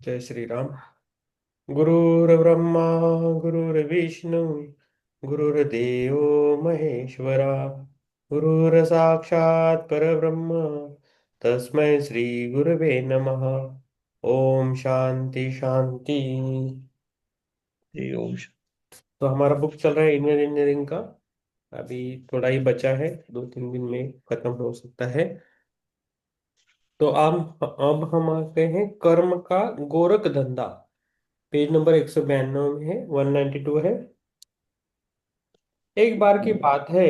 जय श्री राम। गुरुर्ब्रह्मा गुरुर्विष्णु गुरुर्देव महेश्वरा गुरुर्साक्षात् परब्रह्म तस्मै श्री गुरवे नमः। ओम शांति शांति। जी ओम तो हमारा बुक चल रहा है इंजीनियरिंग का। अभी थोड़ा ही बचा है, 2-3 दिन में खत्म हो सकता है। तो अब हम आ गए हैं कर्म का गोरख धंधा। पेज नंबर 192 में है, 192 है। एक बार की बात है।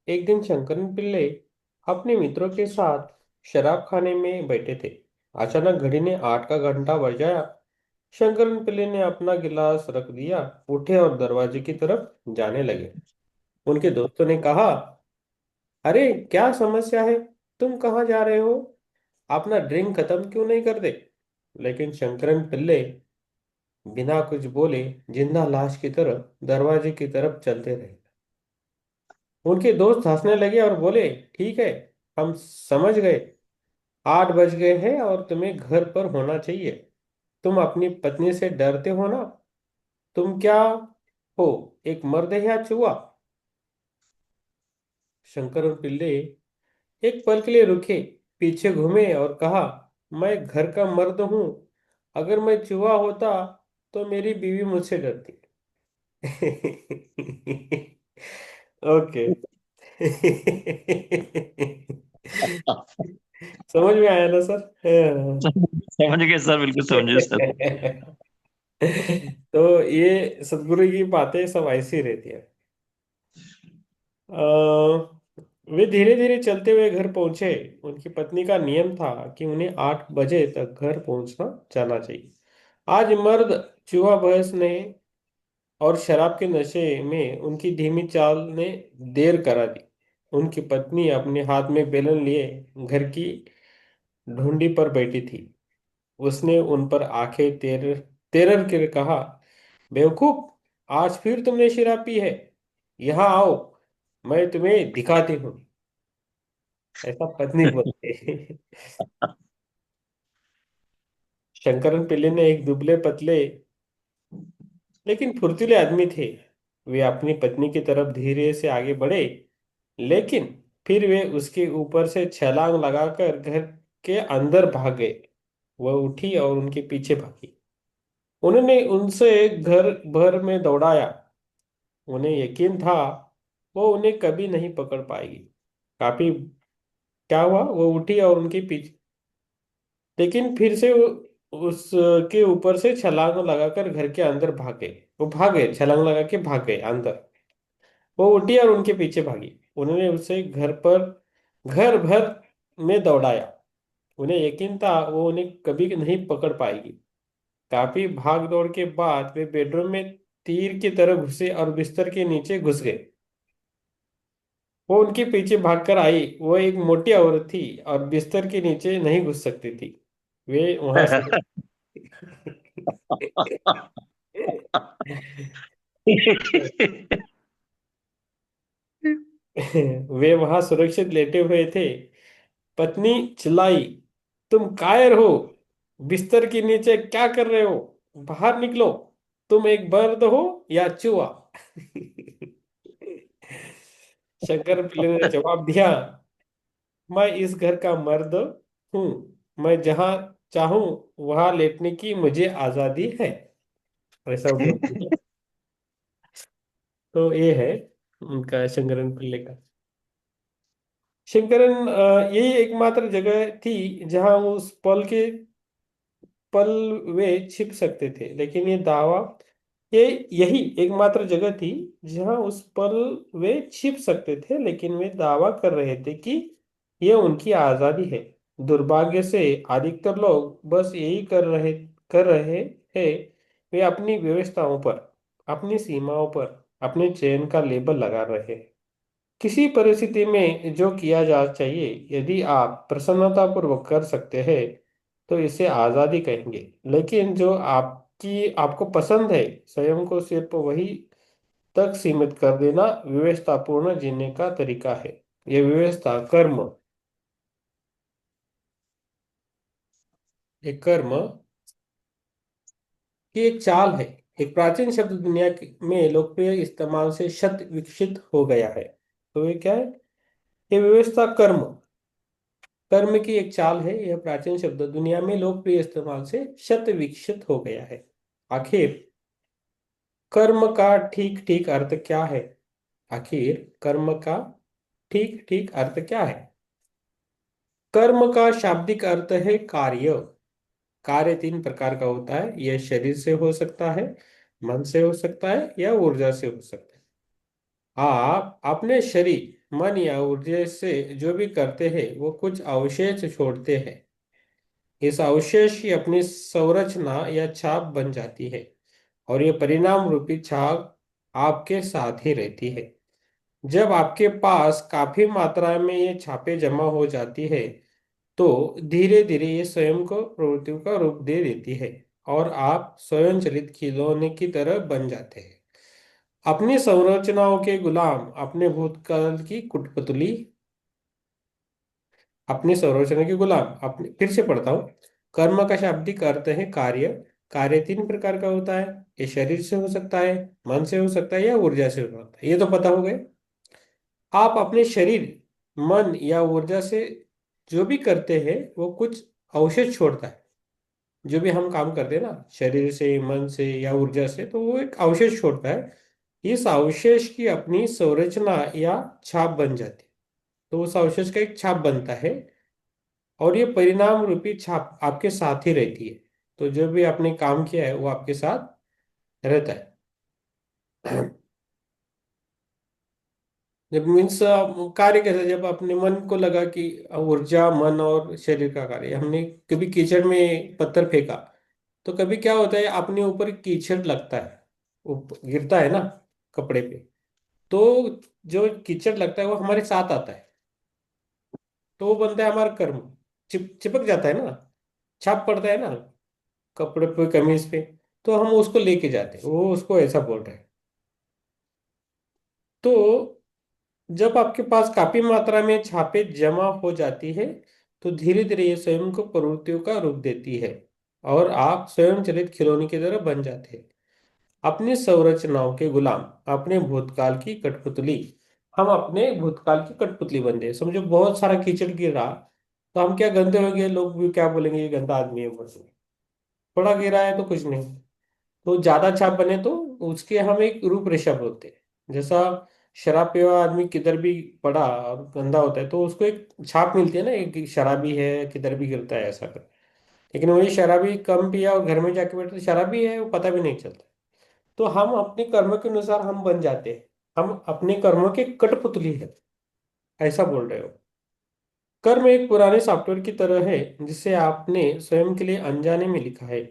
एक दिन शंकरन पिल्ले अपने मित्रों के साथ शराब खाने में बैठे थे। अचानक घड़ी ने 8 का घंटा बजाया। शंकरन पिल्ले ने अपना गिलास रख दिया, उठे और दरवाजे की तरफ जाने लगे। उनके दोस्तों ने कहा, अरे क्या समस्या है, तुम कहाँ जा रहे हो? अपना ड्रिंक खत्म क्यों नहीं करते? लेकिन शंकरन पिल्ले बिना कुछ बोले जिंदा लाश की तरह दरवाजे की तरफ चलते रहे। उनके दोस्त हंसने लगे और बोले, ठीक है, हम समझ गए। 8 बज गए हैं और तुम्हें घर पर होना चाहिए। तुम अपनी पत्नी से डरते हो ना? तुम क्या हो, एक मर्द है या चूहा? शंकर और पिल्ले एक पल के लिए रुके, पीछे घूमे और कहा, मैं घर का मर्द हूं। अगर मैं चूहा होता तो मेरी बीवी मुझसे डरती। ओके। समझ में आया ना सर? हाँ। समझ गए सर, बिल्कुल समझे सर। तो ये सदगुरु की बातें सब ऐसी रहती है। वे धीरे धीरे चलते हुए घर पहुंचे। उनकी पत्नी का नियम था कि उन्हें 8 बजे तक घर पहुंचना जाना चाहिए। आज मर्द चूहा बहस ने और शराब के नशे में उनकी धीमी चाल ने देर करा दी। उनकी पत्नी अपने हाथ में बेलन लिए घर की ढूंढी पर बैठी थी। उसने उन पर आंखें तेर तेरर कर कहा, बेवकूफ, आज फिर तुमने शराब पी है? यहाँ आओ, मैं तुम्हें दिखाती हूँ। ऐसा पत्नी बोलते हैं। शंकरन पिल्ले ने एक दुबले पतले लेकिन फुर्तीले आदमी थे। वे अपनी पत्नी की तरफ धीरे से आगे बढ़े, लेकिन फिर वे उसके ऊपर से छलांग लगाकर घर के अंदर भाग गए। वह उठी और उनके पीछे भागी। उन्होंने उनसे घर भर में दौड़ाया। उन्हें यकीन था वो उन्हें कभी नहीं पकड़ पाएगी। काफी क्या हुआ, वो उठी और उनके पीछे, लेकिन फिर से वो उसके ऊपर से छलांग लगाकर घर के अंदर भाग गए। वो भाग गए, छलांग लगा के भाग गए अंदर। वो उठी और उनके पीछे भागी। उन्होंने उसे घर भर में दौड़ाया। उन्हें यकीन था वो उन्हें कभी नहीं पकड़ पाएगी। काफी भाग दौड़ के बाद वे बेडरूम में तीर की तरह घुसे और बिस्तर के नीचे घुस गए। वो उनके पीछे भागकर आई। वो एक मोटी औरत थी और बिस्तर के नीचे नहीं घुस सकती थी। वे वहां से वे वहां सुरक्षित लेटे हुए थे। पत्नी चिल्लाई, तुम कायर हो? बिस्तर के नीचे क्या कर रहे हो? बाहर निकलो। तुम एक बर्द हो या चूहा? शंकर पिल्ले ने जवाब दिया, मैं इस घर का मर्द हूँ। मैं जहां चाहूं वहां लेटने की मुझे आजादी है। ऐसा बोलती है। तो ये है उनका, शंकरन पिल्ले का। शंकरन यही एकमात्र जगह थी जहां वो उस पल वे छिप सकते थे। लेकिन ये यही एकमात्र जगह थी जहां उस पल वे छिप सकते थे, लेकिन वे दावा कर रहे थे कि यह उनकी आजादी है। दुर्भाग्य से अधिकतर लोग बस यही कर रहे हैं। वे अपनी व्यवस्थाओं पर, अपनी सीमाओं पर अपने चयन का लेबल लगा रहे हैं। किसी परिस्थिति में जो किया जा चाहिए, यदि आप प्रसन्नतापूर्वक कर सकते हैं तो इसे आजादी कहेंगे। लेकिन जो आपको पसंद है, स्वयं को सिर्फ वही तक सीमित कर देना विवेकतापूर्ण जीने का तरीका है। यह विवेकता कर्म, एक कर्म की एक चाल है। एक प्राचीन शब्द में लोकप्रिय इस्तेमाल से शत विकसित हो गया है। तो ये क्या है? ये व्यवस्था कर्म, कर्म की एक चाल है। यह प्राचीन शब्द दुनिया में लोकप्रिय इस्तेमाल से शत विकसित हो गया है। आखिर कर्म का ठीक ठीक अर्थ क्या है? आखिर कर्म का ठीक ठीक अर्थ क्या है? कर्म का शाब्दिक अर्थ है कार्य। कार्य तीन प्रकार का होता है। यह शरीर से हो सकता है, मन से हो सकता है, या ऊर्जा से हो सकता है। आप अपने शरीर, मन या ऊर्जा से जो भी करते हैं वो कुछ अवशेष छोड़ते हैं। इस अवशेष की अपनी संरचना या छाप बन जाती है, और ये परिणाम रूपी छाप आपके साथ ही रहती है। जब आपके पास काफी मात्रा में ये छापे जमा हो जाती है तो धीरे धीरे ये स्वयं को प्रवृत्तियों का रूप दे देती है, और आप स्वयं चलित खिलौने की तरह बन जाते हैं। अपनी संरचनाओं के गुलाम, अपने भूतकाल की कुटपुतली। अपनी संरचना के गुलाम, अपने, फिर से पढ़ता हूँ। कर्म का शाब्दिक अर्थ है कार्य। कार्य तीन प्रकार का होता है। ये शरीर से हो सकता है, मन से हो सकता है, या ऊर्जा से हो सकता है। ये तो पता हो गए। आप अपने शरीर, मन या ऊर्जा से जो भी करते हैं वो कुछ अवशेष छोड़ता है। जो भी हम काम करते हैं ना, शरीर से, मन से या ऊर्जा से, तो वो एक अवशेष छोड़ता है। इस अवशेष की अपनी संरचना या छाप बन जाती है। तो उस अवशेष का एक छाप बनता है, और ये परिणाम रूपी छाप आपके साथ ही रहती है। तो जो भी आपने काम किया है वो आपके साथ रहता है। जब मीन्स कार्य कैसे, जब अपने मन को लगा कि ऊर्जा, मन और शरीर का कार्य, हमने कभी कीचड़ में पत्थर फेंका, तो कभी क्या होता है, अपने ऊपर कीचड़ लगता है, गिरता है ना कपड़े पे। तो जो कीचड़ लगता है वो हमारे साथ आता है, तो वो बनता है हमारा कर्म। चिपक जाता है ना, छाप पड़ता है ना कपड़े पे, कमीज पे। तो हम उसको लेके जाते हैं, वो उसको ऐसा बोल रहे हैं। तो जब आपके पास काफी मात्रा में छापे जमा हो जाती है तो धीरे धीरे ये स्वयं को प्रवृत्तियों का रूप देती है, और आप स्वयं चलित खिलौने की तरह बन जाते हैं। अपनी संरचनाओं के गुलाम, अपने भूतकाल की कठपुतली। हम अपने भूतकाल की कठपुतली बन गए। समझो बहुत सारा कीचड़ गिर रहा, तो हम क्या गंदे हो गए, लोग भी क्या बोलेंगे, ये गंदा आदमी है बोलेंगे। थोड़ा गिरा है तो कुछ नहीं। तो ज्यादा छाप बने तो उसके हम एक रूपरेखा बोलते हैं। जैसा शराब पिया हुआ आदमी किधर भी पड़ा और गंदा होता है तो उसको एक छाप मिलती है ना, एक शराबी है, किधर भी गिरता है ऐसा कर। लेकिन वही शराबी कम पिया और घर में जाके बैठे तो शराबी है, वो पता भी नहीं चलता। तो हम अपने कर्म के अनुसार हम बन जाते हैं। हम अपने कर्मों की कठपुतली है, ऐसा बोल रहे हो। कर्म एक पुराने सॉफ्टवेयर की तरह है जिसे आपने स्वयं के लिए अनजाने में लिखा है।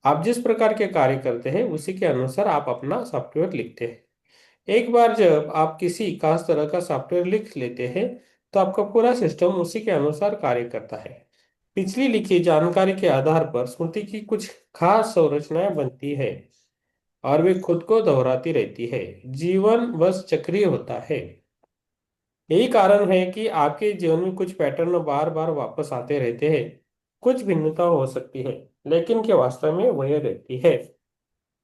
आप जिस प्रकार के कार्य करते हैं उसी के अनुसार आप अपना सॉफ्टवेयर लिखते हैं। एक बार जब आप किसी खास तरह का सॉफ्टवेयर लिख लेते हैं तो आपका पूरा सिस्टम उसी के अनुसार कार्य करता है। पिछली लिखी जानकारी के आधार पर स्मृति की कुछ खास संरचनाएं बनती है, और वे खुद को दोहराती रहती है। जीवन बस चक्रीय होता है। यही कारण है कि आपके जीवन में कुछ पैटर्न बार बार वापस आते रहते हैं। कुछ भिन्नता हो सकती है, लेकिन के वास्तव में वही रहती है,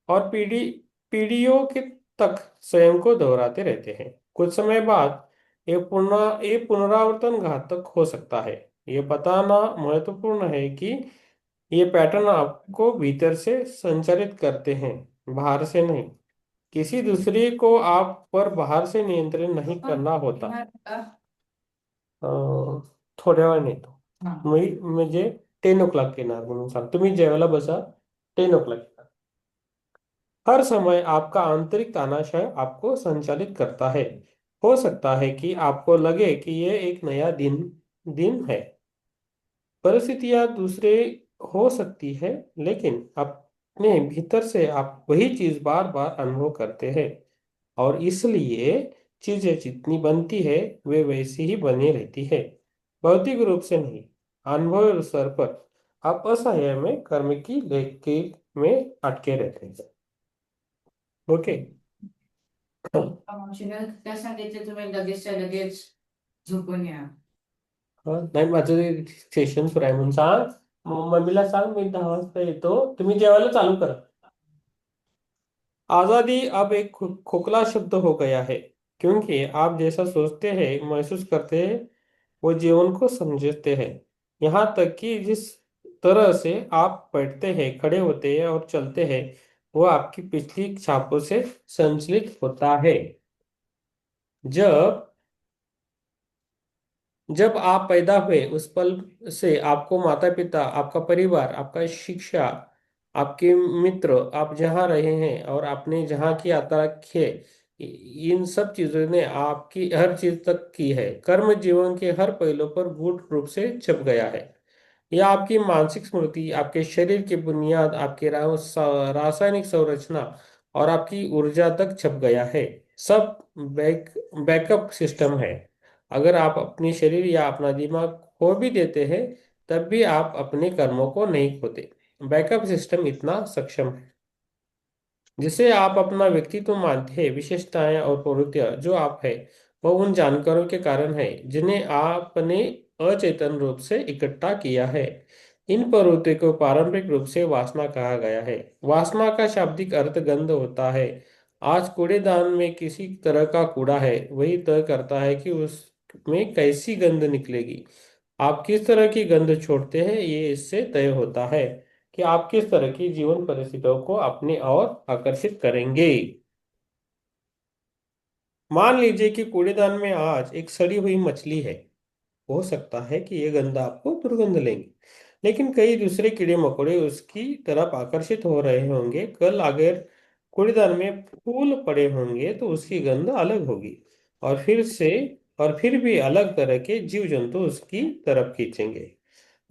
और पीढ़ियों के तक स्वयं को दोहराते रहते हैं। कुछ समय बाद ये पुनरावर्तन घातक हो सकता है। ये बताना महत्वपूर्ण है कि ये पैटर्न आपको भीतर से संचालित करते हैं, बाहर से नहीं। किसी दूसरे को आप पर बाहर से नियंत्रण नहीं करना होता। अ, थोड्या वेळाने येतो. मी म्हणजे 10 o'clock येणार म्हणून सांग, तुम्ही जेवायला बसा. 10 o'clock. हर समय आपका आंतरिक तानाशाह आपको संचालित करता है। हो सकता है कि आपको लगे कि यह एक नया दिन दिन है, परिस्थितियां दूसरे हो सकती है, लेकिन अपने भीतर से आप वही चीज बार बार अनुभव करते हैं, और इसलिए चीजें जितनी बनती है वे वैसी ही बनी रहती है, भौतिक रूप से नहीं। अनुभव स्तर पर आप असहाय में कर्म की लेके में अटके रहते हैं। ओके। मावशीला काय सांगितलं तुम्ही लगेचच्या लगेच झोपून या. नाही, माझं सेशन सुरू आहे म्हणून सांग. मम्मीला सांग मी 10 वाजता येतो, तुम्ही जेवायला चालू करा. आजादी अब एक खोखला शब्द हो गया है, क्योंकि आप जैसा सोचते हैं, महसूस करते हैं, वो जीवन को समझते हैं। यहाँ तक कि जिस तरह से आप बैठते हैं, खड़े होते हैं और चलते हैं, वो आपकी पिछली छापों से संचालित होता है। जब जब आप पैदा हुए उस पल से आपको माता पिता, आपका परिवार, आपका शिक्षा, आपके मित्र, आप जहाँ रहे हैं और आपने जहाँ की यात्रा की है, इन सब चीजों ने आपकी हर चीज तक की है। कर्म जीवन के हर पहलू पर गूढ़ रूप से छप गया है। यह आपकी मानसिक स्मृति, आपके शरीर की बुनियाद, आपकी रासायनिक संरचना और आपकी ऊर्जा तक छप गया है। सब बैकअप सिस्टम है। अगर आप अपनी शरीर या अपना दिमाग खो भी देते हैं, तब भी आप अपने कर्मों को नहीं खोते। बैकअप सिस्टम इतना सक्षम है, जिसे आप अपना व्यक्तित्व मानते हैं, विशेषताएं और प्रवृत्तियां जो आप है, वो उन जानकारों के कारण है जिन्हें आपने अचेतन रूप से इकट्ठा किया है। इन प्रवृत्तियों को पारंपरिक रूप से वासना कहा गया है। वासना का शाब्दिक अर्थ गंध होता है। आज कूड़ेदान में किसी तरह का कूड़ा है, वही तय करता है कि उसमें कैसी गंध निकलेगी। आप किस तरह की गंध छोड़ते हैं, ये इससे तय होता है कि आप किस तरह की जीवन परिस्थितियों को अपनी ओर आकर्षित करेंगे। मान लीजिए कि कूड़ेदान में आज एक सड़ी हुई मछली है। हो सकता है कि ये गंध आपको दुर्गंध लेंगे, लेकिन कई दूसरे कीड़े मकोड़े उसकी तरफ आकर्षित हो रहे होंगे। कल अगर कूड़ेदान में फूल पड़े होंगे तो उसकी गंध अलग होगी, और फिर भी अलग तरह के जीव जंतु उसकी तरफ खींचेंगे।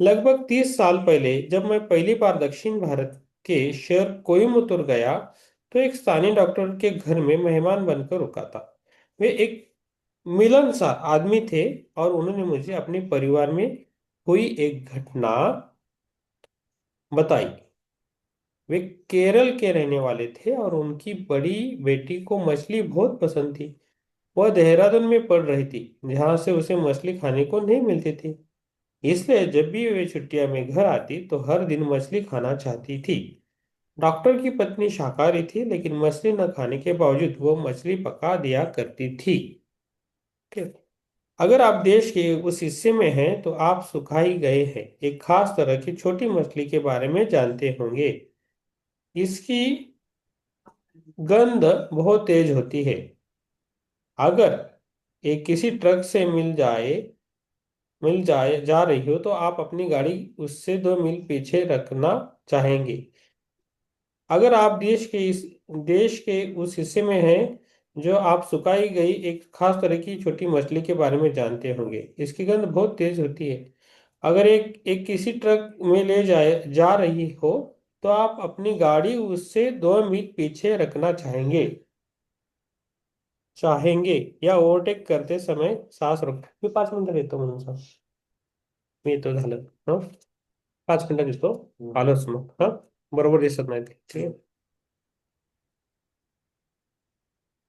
लगभग 30 साल पहले जब मैं पहली बार दक्षिण भारत के शहर कोयम्बतूर गया, तो एक स्थानीय डॉक्टर के घर में मेहमान बनकर रुका था। वे एक मिलनसार आदमी थे, और उन्होंने मुझे अपने परिवार में हुई एक घटना बताई। वे केरल के रहने वाले थे और उनकी बड़ी बेटी को मछली बहुत पसंद थी। वह देहरादून में पढ़ रही थी, जहाँ से उसे मछली खाने को नहीं मिलती थी। इसलिए जब भी वे छुट्टियां में घर आती तो हर दिन मछली खाना चाहती थी। डॉक्टर की पत्नी शाकाहारी थी, लेकिन मछली न खाने के बावजूद वो मछली पका दिया करती थी। ठीक। अगर आप देश के उस हिस्से में हैं तो आप सुखाई गए हैं एक खास तरह की छोटी मछली के बारे में जानते होंगे। इसकी गंध बहुत तेज होती है। अगर एक किसी ट्रक से मिल जाए जा रही हो तो आप अपनी गाड़ी उससे 2 मील पीछे रखना चाहेंगे। अगर आप देश के उस हिस्से में हैं जो आप सुखाई गई एक खास तरह की छोटी मछली के बारे में जानते होंगे, इसकी गंध बहुत तेज होती है। अगर एक किसी ट्रक में ले जाए जा रही हो तो आप अपनी गाड़ी उससे 2 मील पीछे रखना चाहेंगे या ओवरटेक करते समय सांस रोक। मी 5 मिनिटं देतो म्हणून सांग. मी येतो झालं. हं? 5 मिनिटं देतो. आलोच मग. हा, बरोबर दिसत नाही ते. ठीक आहे.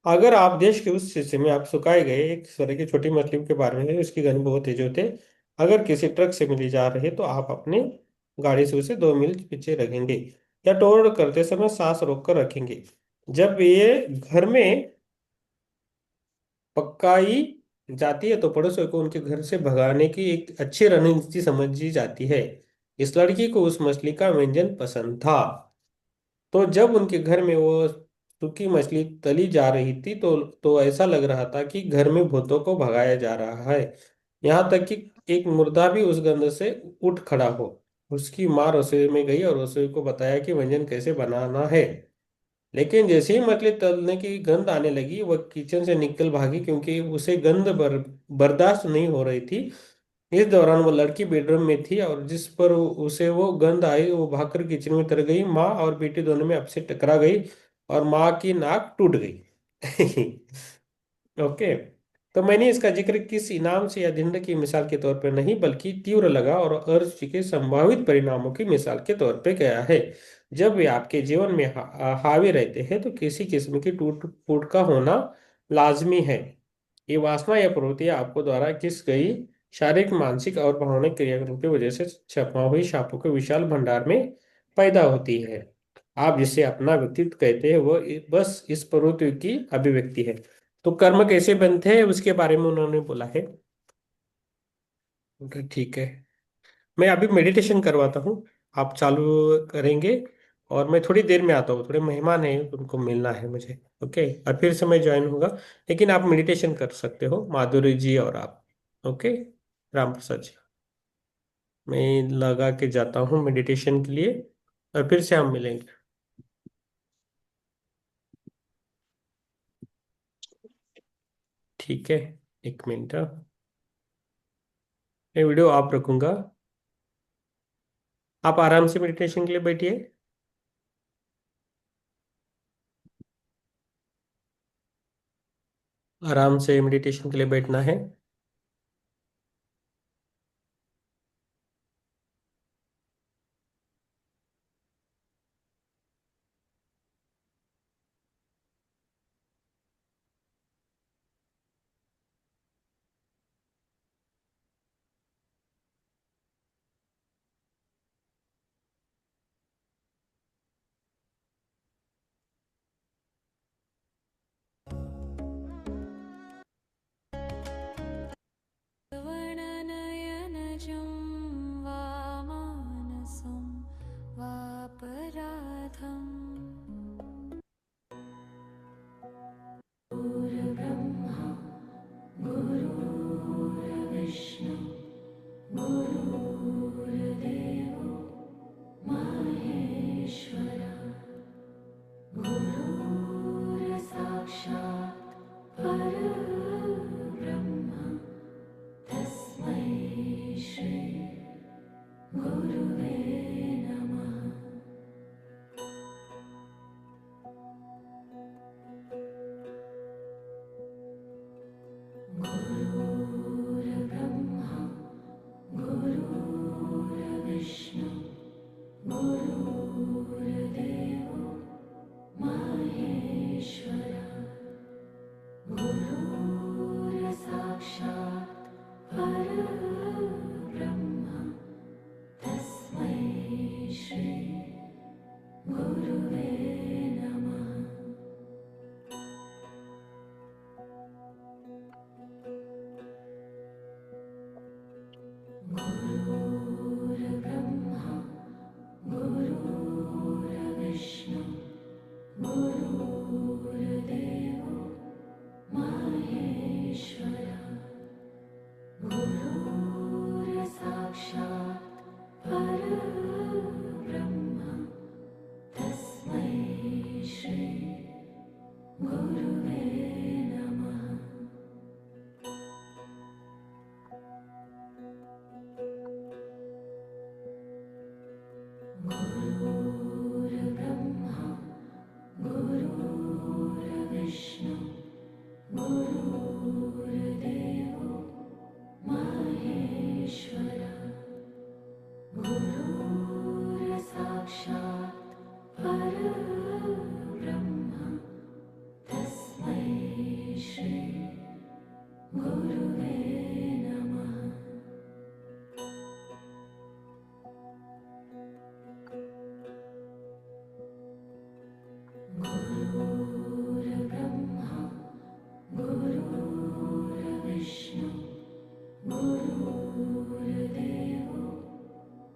अगर आप देश के उस हिस्से में आप सुखाए गए एक तरह की छोटी मछली के बारे में, उसकी गंध बहुत तेज होते, अगर किसी ट्रक से मिली जा रही तो आप अपनी गाड़ी से उसे 2 मील पीछे रखेंगे या टोल करते समय सांस रोक कर रखेंगे। जब ये घर में पकाई जाती है तो पड़ोसियों को उनके घर से भगाने की एक अच्छी रणनीति समझी जाती है। इस लड़की को उस मछली का व्यंजन पसंद था, तो जब उनके घर में वो सूखी मछली तली जा रही थी तो ऐसा लग रहा था कि घर में भूतों को भगाया जा रहा है। यहाँ तक कि एक मुर्दा भी उस गंध से उठ खड़ा हो। उसकी माँ रसोई में गई और रसोई को बताया कि व्यंजन कैसे बनाना है। लेकिन जैसे ही मछली तलने की गंध आने लगी, वह किचन से निकल भागी, क्योंकि उसे गंध बर्दाश्त नहीं हो रही थी। इस दौरान वो लड़की बेडरूम में थी, और जिस पर उसे वो गंध आई, वो भागकर किचन में उतर गई। माँ और बेटी दोनों में आपसे टकरा गई और माँ की नाक टूट गई। ओके। तो मैंने इसका जिक्र किस इनाम से या दंड की मिसाल के तौर पर नहीं, बल्कि तीव्र लगाव और अर्थ के संभावित परिणामों की मिसाल के तौर पर गया है। जब वे आपके जीवन में हावी रहते हैं तो किसी किस्म की टूट फूट का होना लाजमी है। ये वासना या प्रवृत्तियां आपको द्वारा किस गई शारीरिक, मानसिक और भावनिक क्रियाकलापों की वजह से छपा हुई छापों के विशाल भंडार में पैदा होती है। आप जिसे अपना व्यक्तित्व कहते हैं वो बस इस प्रवृत्ति की अभिव्यक्ति है। तो कर्म कैसे बनते हैं उसके बारे में उन्होंने बोला है। तो ठीक है, मैं अभी मेडिटेशन करवाता हूँ, आप चालू करेंगे और मैं थोड़ी देर में आता हूँ, थोड़े मेहमान हैं उनको मिलना है मुझे। ओके, और फिर से मैं ज्वाइन होगा। लेकिन आप मेडिटेशन कर सकते हो, माधुरी जी और आप। ओके, राम प्रसाद जी, मैं लगा के जाता हूँ मेडिटेशन के लिए, और फिर से हम मिलेंगे। ठीक है, एक मिनट, मैं वीडियो ऑफ रखूंगा, आप आराम से मेडिटेशन के लिए बैठिए। आराम से मेडिटेशन के लिए बैठना है। श्रवणनयनजं वामानसं वापराधम् गुरुर्ब्रह्मा गुरुर्विष्णु गुरुर्देवो महेश्वरा गुरुर्साक्षात् परब्रह्म तस्मै श्री गुरुवे नमः। गुरुर्ब्रह्मा गुरुर्विष्णु गुरुर्देवो महेश्वरा गुरुर्साक्षात् परब्रह्म तस्मै श्री गुरुवे नमः। गुरुर्ब्रह्मा गुरुर्विष्णु गुरुर्देवो महेश्वरा गुरुर्साक्षात् परब्रह्म तस्मै श्री गुरुवे नमः। गुरुर्ब्रह्मा गुरुर्विष्णु गुरुर्देवो महेश्वरा गुरुर्साक्षात् परब्रह्म तस्मै श्री गुरुवे नमः। गुरुर्ब्रह्मा गुरुर्विष्णु गुरुर्देवो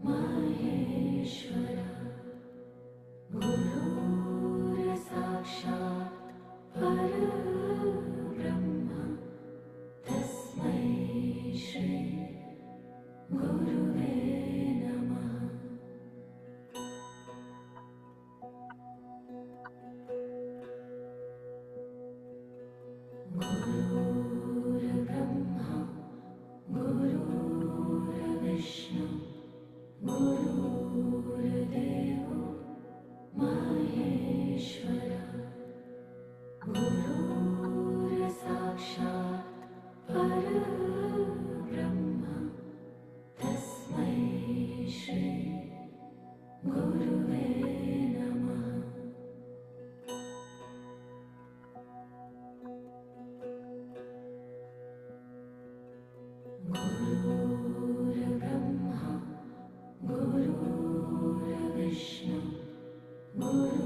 महेश्वरा गुरुर्साक्षात् परब्रह्म तस्मै श्री गुरुवे नमः। गुरुर्ब्रह्मा गुरुर्विष्णु गुरुर्देवो महेश्वरा गुरुर्साक्षात् परब्रह्म तस्मै श्री गुरुवे नमः। गुरुर्ब्रह्मा गुरुर्विष्णु गुरु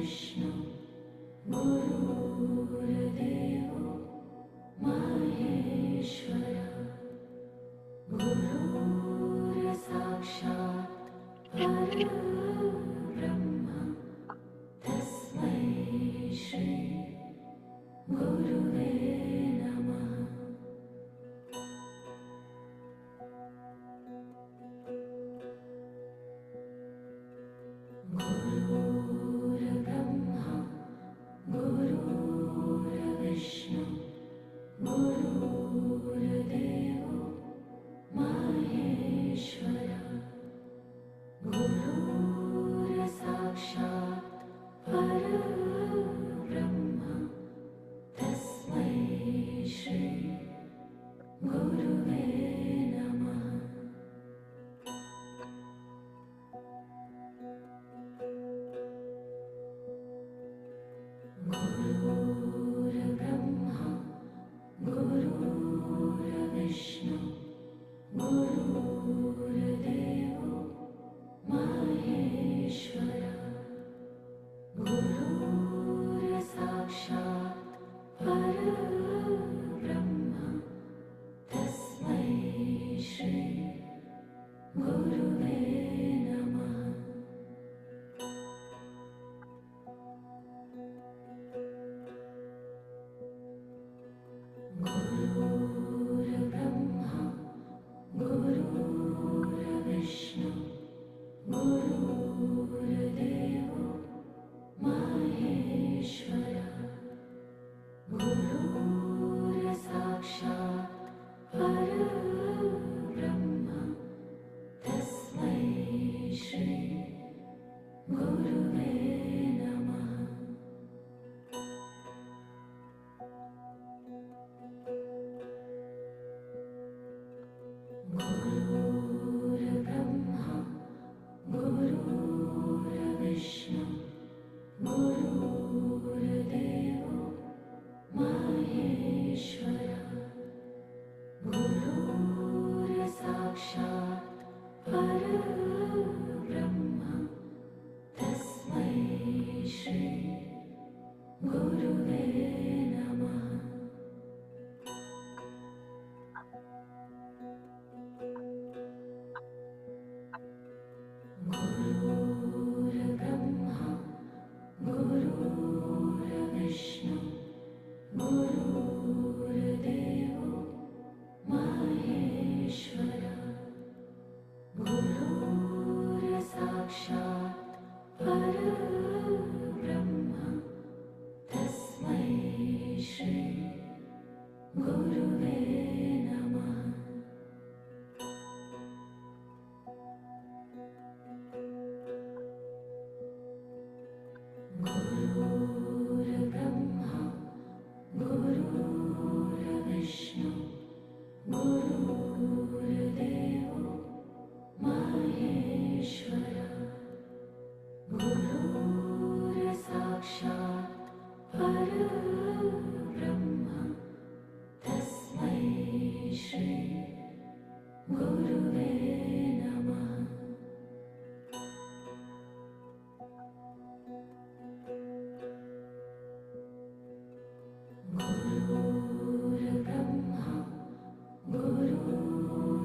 गुरुर्विष्णु गुरुर्देवो महेश्वरः गुरुर्साक्षात् परब्रह्म तस्मै श्री गुरुवे नमः। गुरुर्ब्रह्मा गुरुर्विष्णु गुरुर्देवो महेश्वरः गुरुर्साक्षात् परब्रह्म तस्मै श्री गुरुवे नमः। गुरुर्ब्रह्मा गुरुर्विष्णु गुरुर्देवो महेश्वरः गुरुर्साक्षात् परब्रह्म तस्मै श्री गुरुवे नमः। गुरुर्ब्रह्मा गुरुर्विष्णु गुरुर्देवो महेश्वरः गुरुर्साक्षात् परब्रह्म तस्मै श्री गुरुवे नमः। गुरुर्ब्रह्मा गुरुर्विष्णु गुरुर्देवो महेश्वरः गुरुर्साक्षात् परब्रह्म तस्मै श्री गुरुवे नमः। गुरुर्ब्रह्मा गुरुर्विष्णु गुरुर्देवो महेश्वरः गुरुर्साक्षात् परब्रह्म तस्मै श्री गुरुवे नमः। गुरुर्ब्रह्मा गुरुर्विष्णु गुरुर्देवो महेश्वरः गुरुर्साक्षात् परब्रह्म तस्मै श्री गुरुवे नमः। गुरुर्ब्रह्मा गुरुर्विष्णु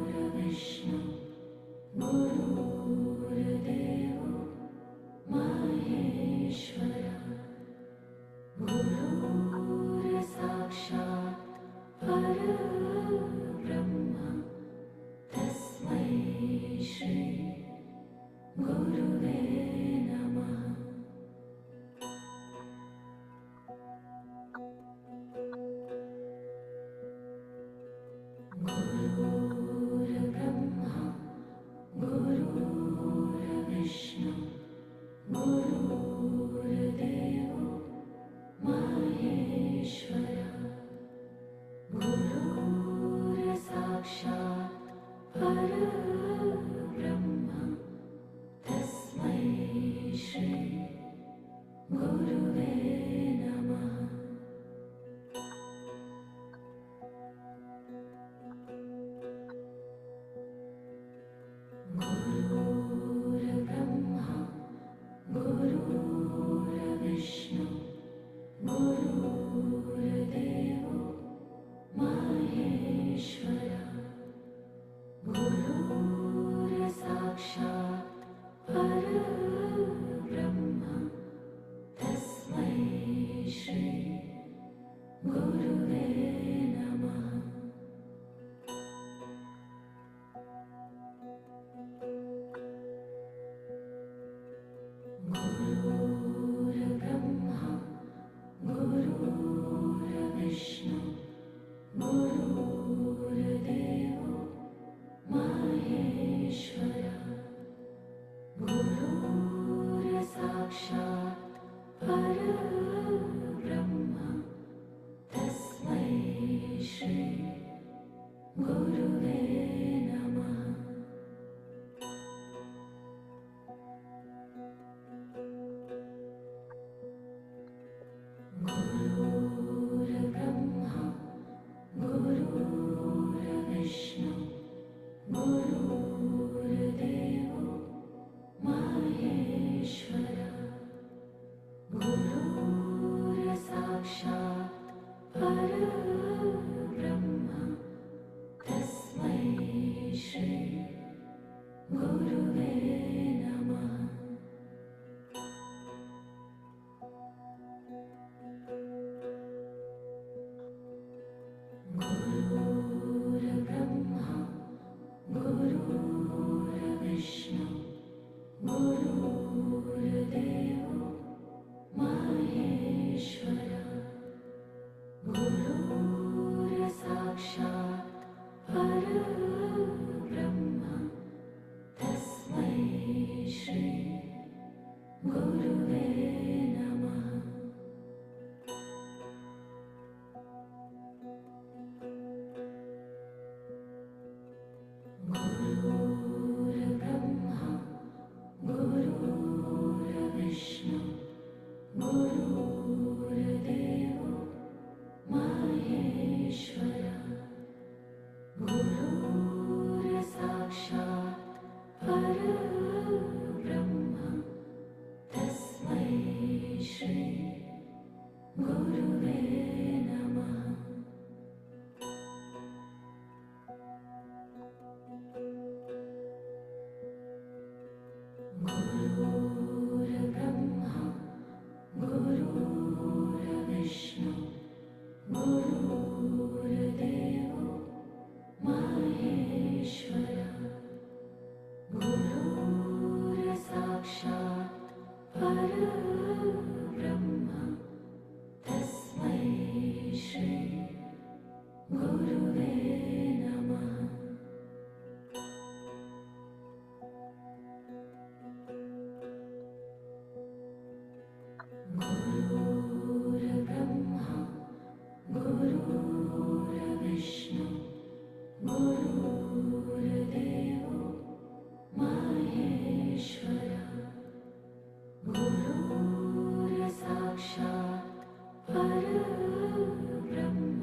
गुरुर्देवो महेश्वरः गुरुर्साक्षात् परब्रह्म तस्मै श्री गुरुवे नमः। गुरुर्ब्रह्मा गुरुर्विष्णु गुरुर्देवो महेश्वरः गुरुर्साक्षात् परब्रह्म तस्मै श्री गुरुवे नमः। गुरुर्ब्रह्मा गुरुर्विष्णु गुरुर्देवो महेश्वरः गुरुर्साक्षात् परब्रह्म तस्मै श्री गुरुवे नमः। गुरुर्ब्रह्मा गुरुर्विष्णु गुरुर्देवो महेश्वरः गुरुर्साक्षात् परब्रह्म तस्मै श्री गुरुवे नमः। गुरुर्ब्रह्मा गुरुर्विष्णु गुरुर्देवो महेश्वरः गुरुर्साक्षात् परब्रह्म तस्मै श्री गुरुवे नमः। गुरुर्ब्रह्मा गुरुर्विष्णु गुरुर्देवो महेश्वरः गुरुर्साक्षात् परब्रह्म तस्मै श्री गुरुवे नमः। गुरुर्ब्रह्मा गुरुर्विष्णु गुरुर्देवो महेश्वरः गुरुर्साक्षात् परब्रह्म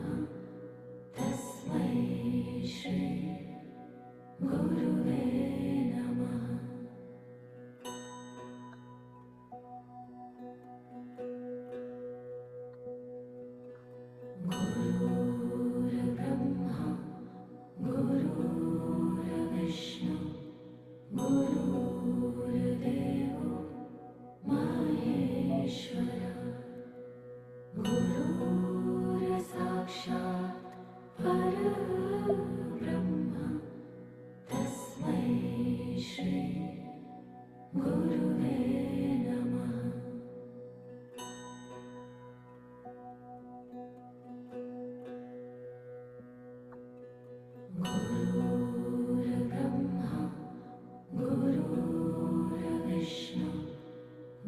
तस्मै श्री गुरुवे नमः। गुरुर्ब्रह्मा गुरुर्विष्णु गुरुर्देवो महेश्वरः गुरुर्साक्षात् परब्रह्म तस्मै श्री गुरुवे नमः। गुरुर्ब्रह्मा गुरुर्विष्णु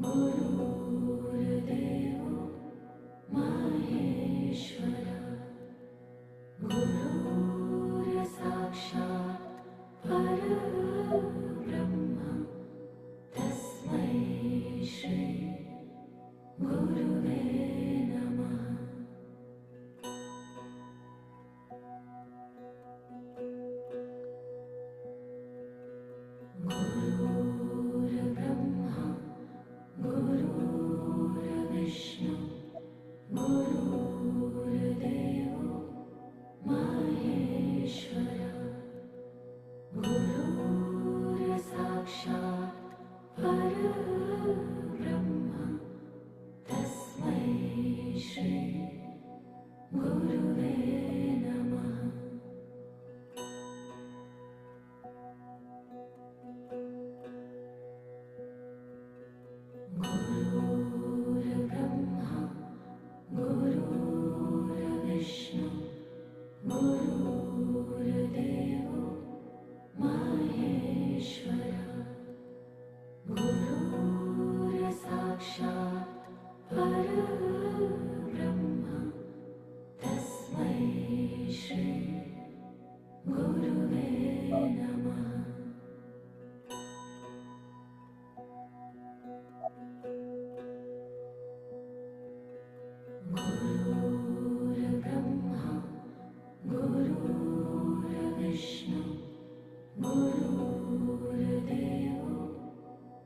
गुरुर्देवो गुरुर्साक्षात् परब्रह्म तस्मै श्री गुरुवे नमः। गुरुर्ब्रह्मा गुरुर्विष्णु गुरुर्देवो महेश्वरः। गुरुर्साक्षात् परब्रह्म तस्मै श्री गुरुवे नमः। गुरुर्ब्रह्मा गुरुर्विष्णु गुरुर्देवो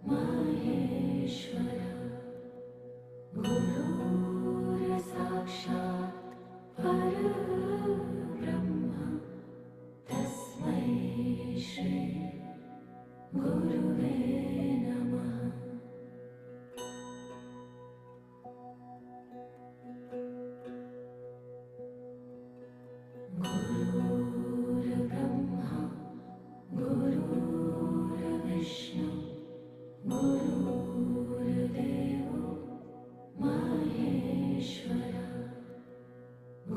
महेश्वरः। गुरुर्साक्षात् परब्रह्म तस्मै श्री गुरुवे नमः। गुरुर्ब्रह्मा गुरुर्विष्णु गुरुर्देवो महेश्वरः।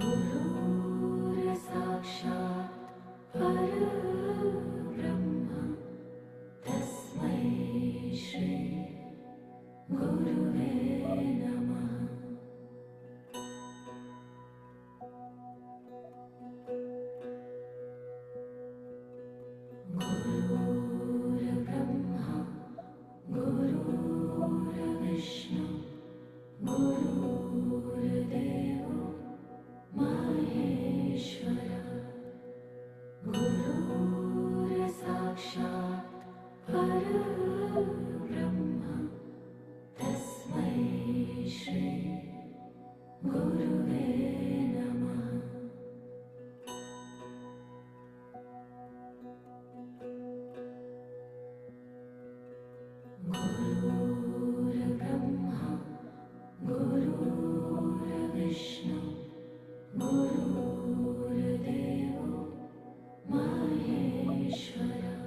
गुरुर्साक्षात् परब्रह्म तस्मै श्री गुरुवे नमः। गुरुर्ब्रह्मा गुरुर्विष्णु गुरुर्देवो महेश्वरः। गुरुर्साक्षात् परब्रह्म तस्मै श्री गुरुवे नमः। गुरुर्ब्रह्मा गुरुर्विष्णु गुरुर्देवो महेश्वरः।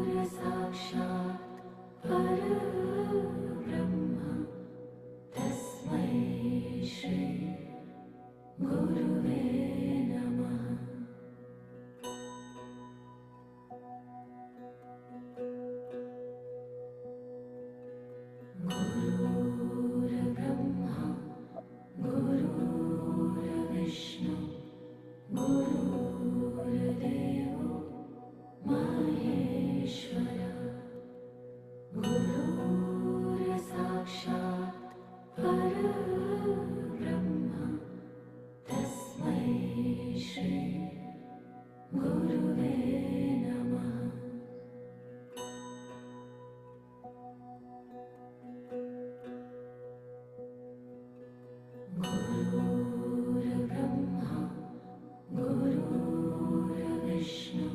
गुरुर्साक्षात् परब्रह्म तस्मै श्री गुरुवे नमः। गुरुर्ब्रह्मा गुरुर्विष्णु गुरुर्देवो महेश्वरः। गुरुर्साक्षात् परब्रह्म तस्मै श्री गुरुवे नमः। गुरुर्ब्रह्मा गुरुर्विष्णु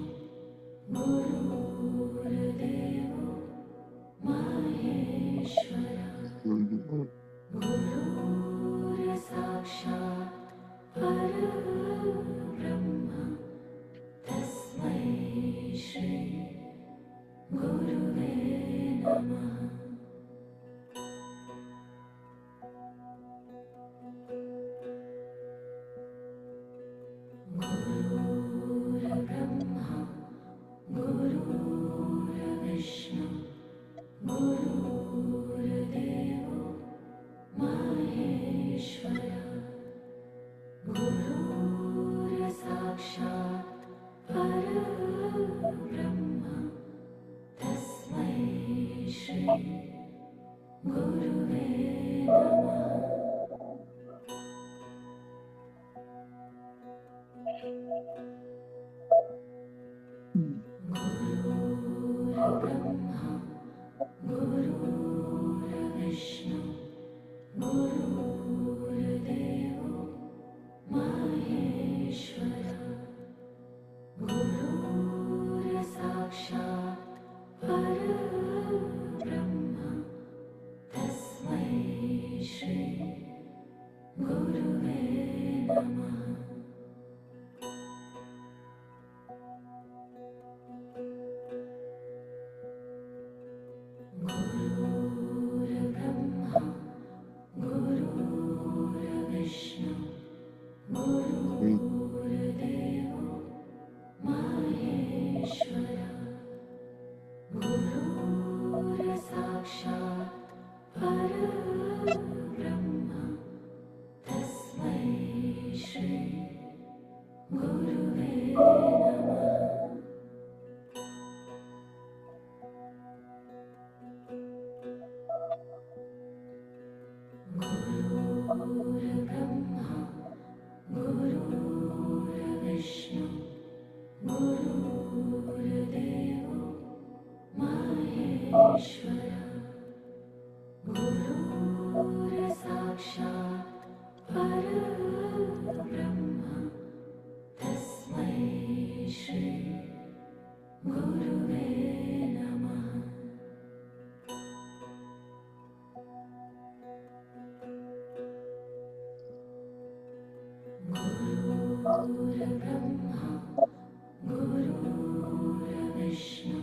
गुरुर्देवो महेश्वरः। गुरुर्साक्षात् परब्रह्म तस्मै श्री गुरुवे नमः। गुरुर्ब्रह्मा गुरुर्विष्णु गुरुर्देवो महेश्वरः। गुरुर्साक्षात् परब्रह्म तस्मै श्री गुरुवे नमः। गुरुर्ब्रह्मा गुरुर्विष्णु गुरुर्देवो महेश्वरः। गुरुर्साक्षात् परब्रह्म तस्मै श्री गुरुवे नमः। गुरुर्ब्रह्मा गुरुर्विष्णु गुरुर्देवो महेश्वरः गुरुर्साक्षात् परब्रह्म तस्मै श्री गुरुवे नमः। गुरुर्ब्रह्मा गुरुर्विष्णु गुरुर्देवो महेश्वरः गुरुर्साक्षात् परब्रह्म तस्मै श्री गुरुवे नमः। गुरुर्ब्रह्मा गुरुर्विष्णु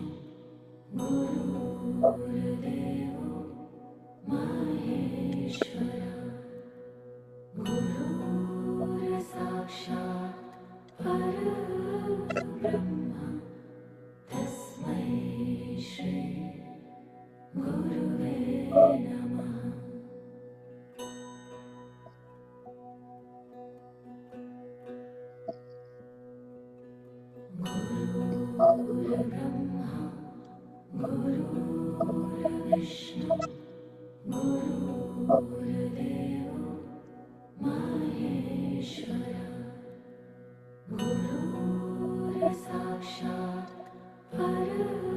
गुरुर्देवो महेश्वरः गुरुर्साक्षात् परब्रह्म तस्मै श्री गुरुवे नमः। गुरुर्ब्रह्मा गुरुर्विष्णु गुरुर्देवो महेश्वरः गुरुर्साक्षात्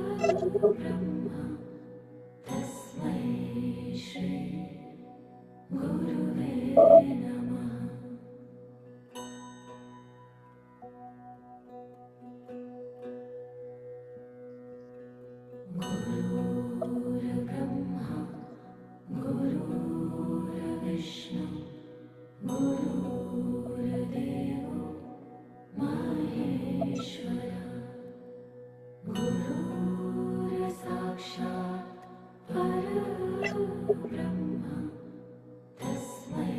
परब्रह्म तस्मै श्री गुरुवे नमः। गुरुर्ब्रह्मा गुरुर्विष्णु गुरुर्देवो महेश्वरः गुरुर्साक्षात् परब्रह्म तस्मै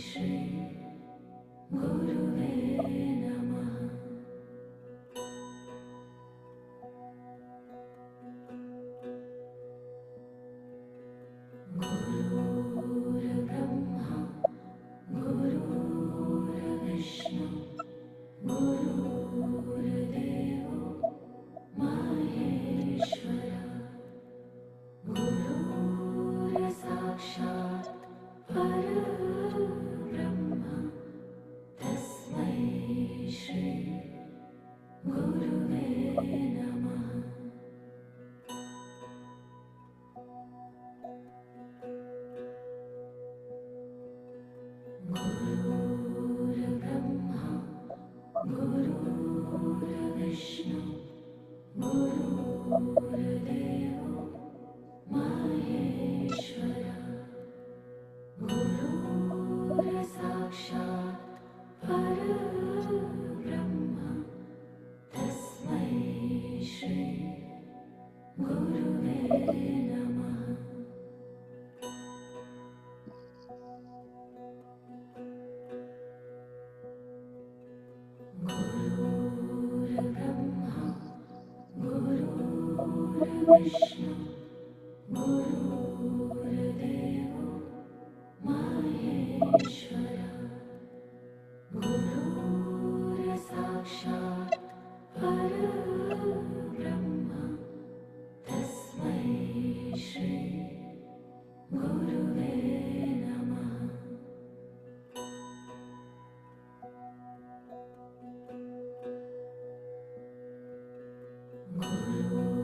श्री गुरुवे नमः। गुरुर्ब्रह्मा गुरुर्विष्णु गुरुर्देवो महेश्वरः गुरुर्साक्षात् परब्रह्म तस्मै श्री गुरुवे नमः। गुरुर्ब्रह्मा गुरुर्विष्णु गुरुर्देवो महेश्वरः गुरुर्साक्षात् परब्रह्म तस्मै श्री गुरुवे नमः। गुरुर्ब्रह्मा गुरुर्विष्णु गुरुर्देवो महेश्वरः गुरुर्साक्षात् परब्रह्म तस्मै श्री गुरुवे नमः।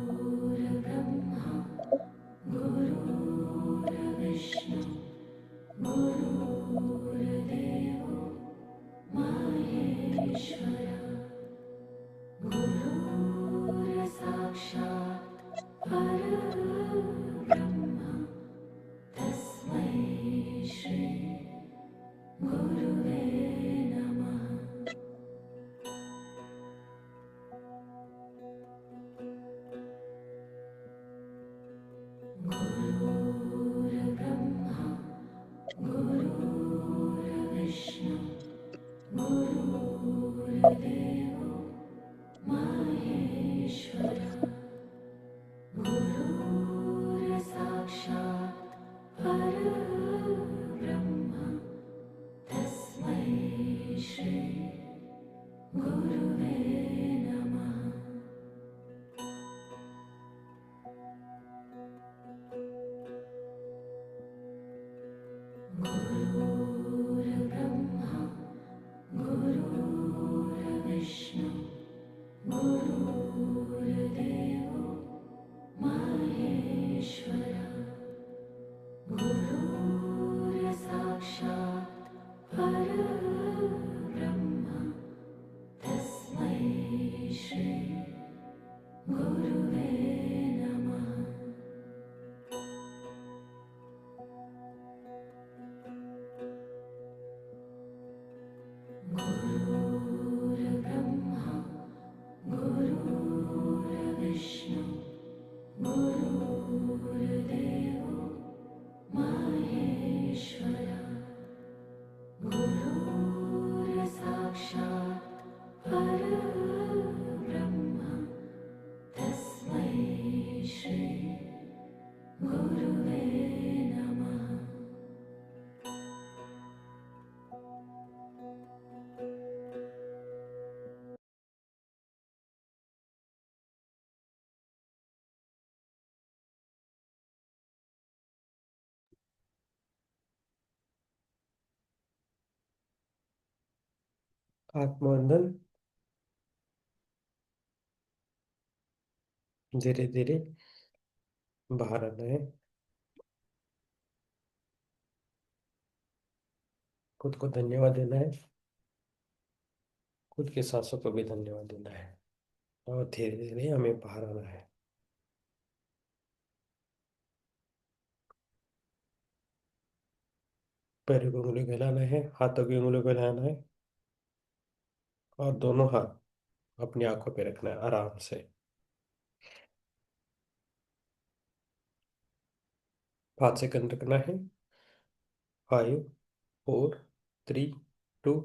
गुरुर्ब्रह्मा गुरुर्विष्णु आत्मबंधन। धीरे धीरे बाहर आना है। खुद को धन्यवाद देना है। खुद के सांसों को भी धन्यवाद देना है। और धीरे धीरे हमें बाहर आना है। पैरों की उंगली को हिलाना है, हाथों की उंगली को हिलाना है। और दोनों हाथ अपनी आंखों पे रखना है आराम से। 5 सेकंड रखना है। 5, 4, 3, 2,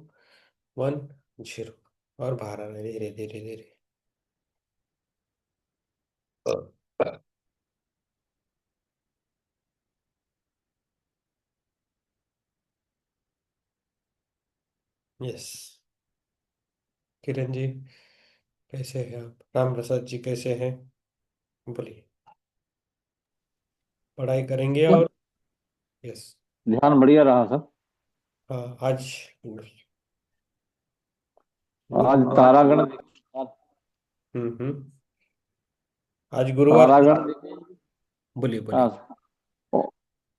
1, 0। और बाहर आना है धीरे धीरे धीरे। यस। किरण जी कैसे हैं आप? राम प्रसाद जी कैसे हैं? बोलिए। पढ़ाई करेंगे और। यस। ध्यान बढ़िया रहा सर। हाँ आज आज गुरुवार। तारागण हम्म। आज गुरुवार था। तारागण देखे। बोलिए हाँ, बोलिए।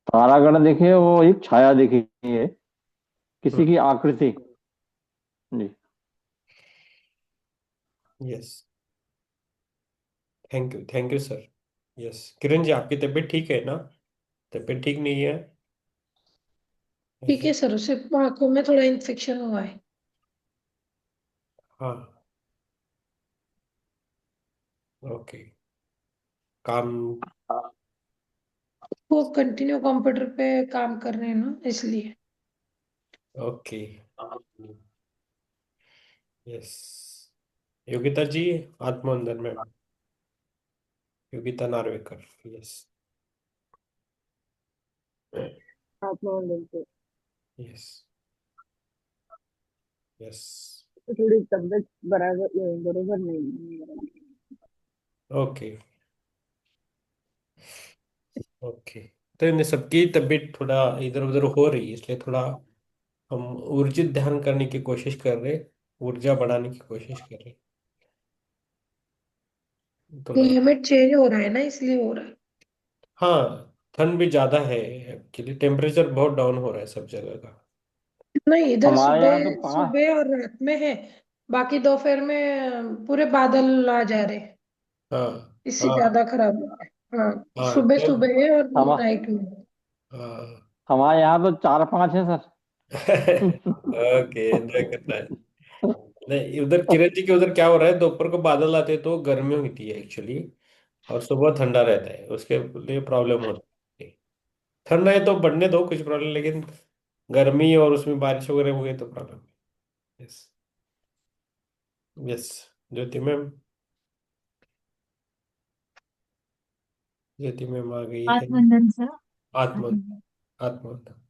तारागण देखे, वो एक छाया दिखी है, किसी हम्म। की आकृति। जी। Yes. Thank you sir. Yes Kiran ji आपकी तबीयत ठीक है ना? तबीयत ठीक नहीं है? ठीक है सर, उसे आंखों में थोड़ा इन्फेक्शन हुआ है। हाँ। ओके। काम। वो कंटिन्यू कंप्यूटर पे काम कर रहे हैं ना, इसलिए। ओके। यस। योगिता जी। आत्मानंदन मैम। योगिता नार्वेकर। यस। आत्मवंदन से यस। यस। थोड़ी तबीयत बराबर बरोबर नहीं है मेरा। ओके। ओके। तो इन सबकी तबीयत थोड़ा इधर उधर हो रही है इसलिए थोड़ा हम ऊर्जित ध्यान करने की कोशिश कर रहे। ऊर्जा बढ़ाने की कोशिश कर रहे। थोड़ा। क्लाइमेट चेंज हो रहा है ना, इसलिए हो रहा है। हाँ ठंड भी ज्यादा है। एक्चुअली टेम्परेचर बहुत डाउन हो रहा है सब जगह का। नहीं, इधर हमारे यहाँ तो सुबह पाँच। सुबह और रात में है। बाकी दोपहर में पूरे बादल आ जा रहे। हाँ। इससे हाँ। ज्यादा खराब हो रहा है। हाँ, हाँ सुबह तो। सुबह है और हम नाइट में। हाँ। हमारे यहाँ तो 4-5 है सर। ओके एंजॉय करना है। नहीं उधर किरण जी के उधर क्या हो रहा है, दोपहर को बादल आते हैं तो गर्मी होती है एक्चुअली। और सुबह ठंडा रहता है उसके लिए प्रॉब्लम होती है। ठंडा है तो बढ़ने दो कुछ प्रॉब्लम, लेकिन गर्मी और उसमें बारिश वगैरह हो गई तो प्रॉब्लम। यस। यस। ज्योति मैम। ज्योति मैम आ गई है। आत्मनंदन सर। आत्मा। आत्मनंदन। आत्मा।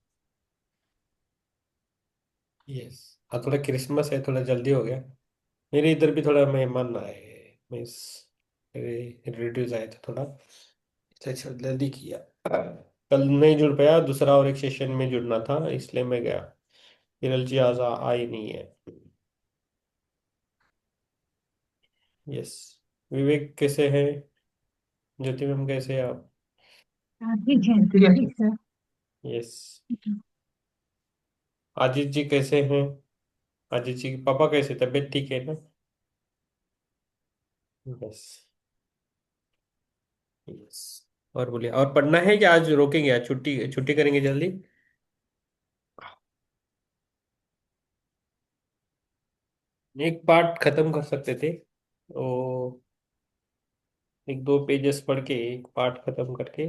यस। हाँ थोड़ा क्रिसमस है, थोड़ा जल्दी हो गया। मेरे इधर भी थोड़ा मेहमान आए। मीन्स रिलेटिव्स आए थे थोड़ा। अच्छा जल्दी किया। कल नहीं जुड़ पाया, दूसरा और एक सेशन में जुड़ना था इसलिए मैं गया। हिरल जी आज आई नहीं है। यस। विवेक कैसे हैं? ज्योति मैम कैसे हैं आप? ठीक है, ठीक सर। यस। आदित्य जी कैसे हैं? आदित्य जी के पापा कैसे, तबीयत ठीक है ना? यस। यस। और बोलिए, और पढ़ना है कि आज रोकेंगे, आज छुट्टी छुट्टी करेंगे जल्दी? एक पार्ट खत्म कर सकते थे। ओ। एक दो पेजेस पढ़ के एक पार्ट खत्म करके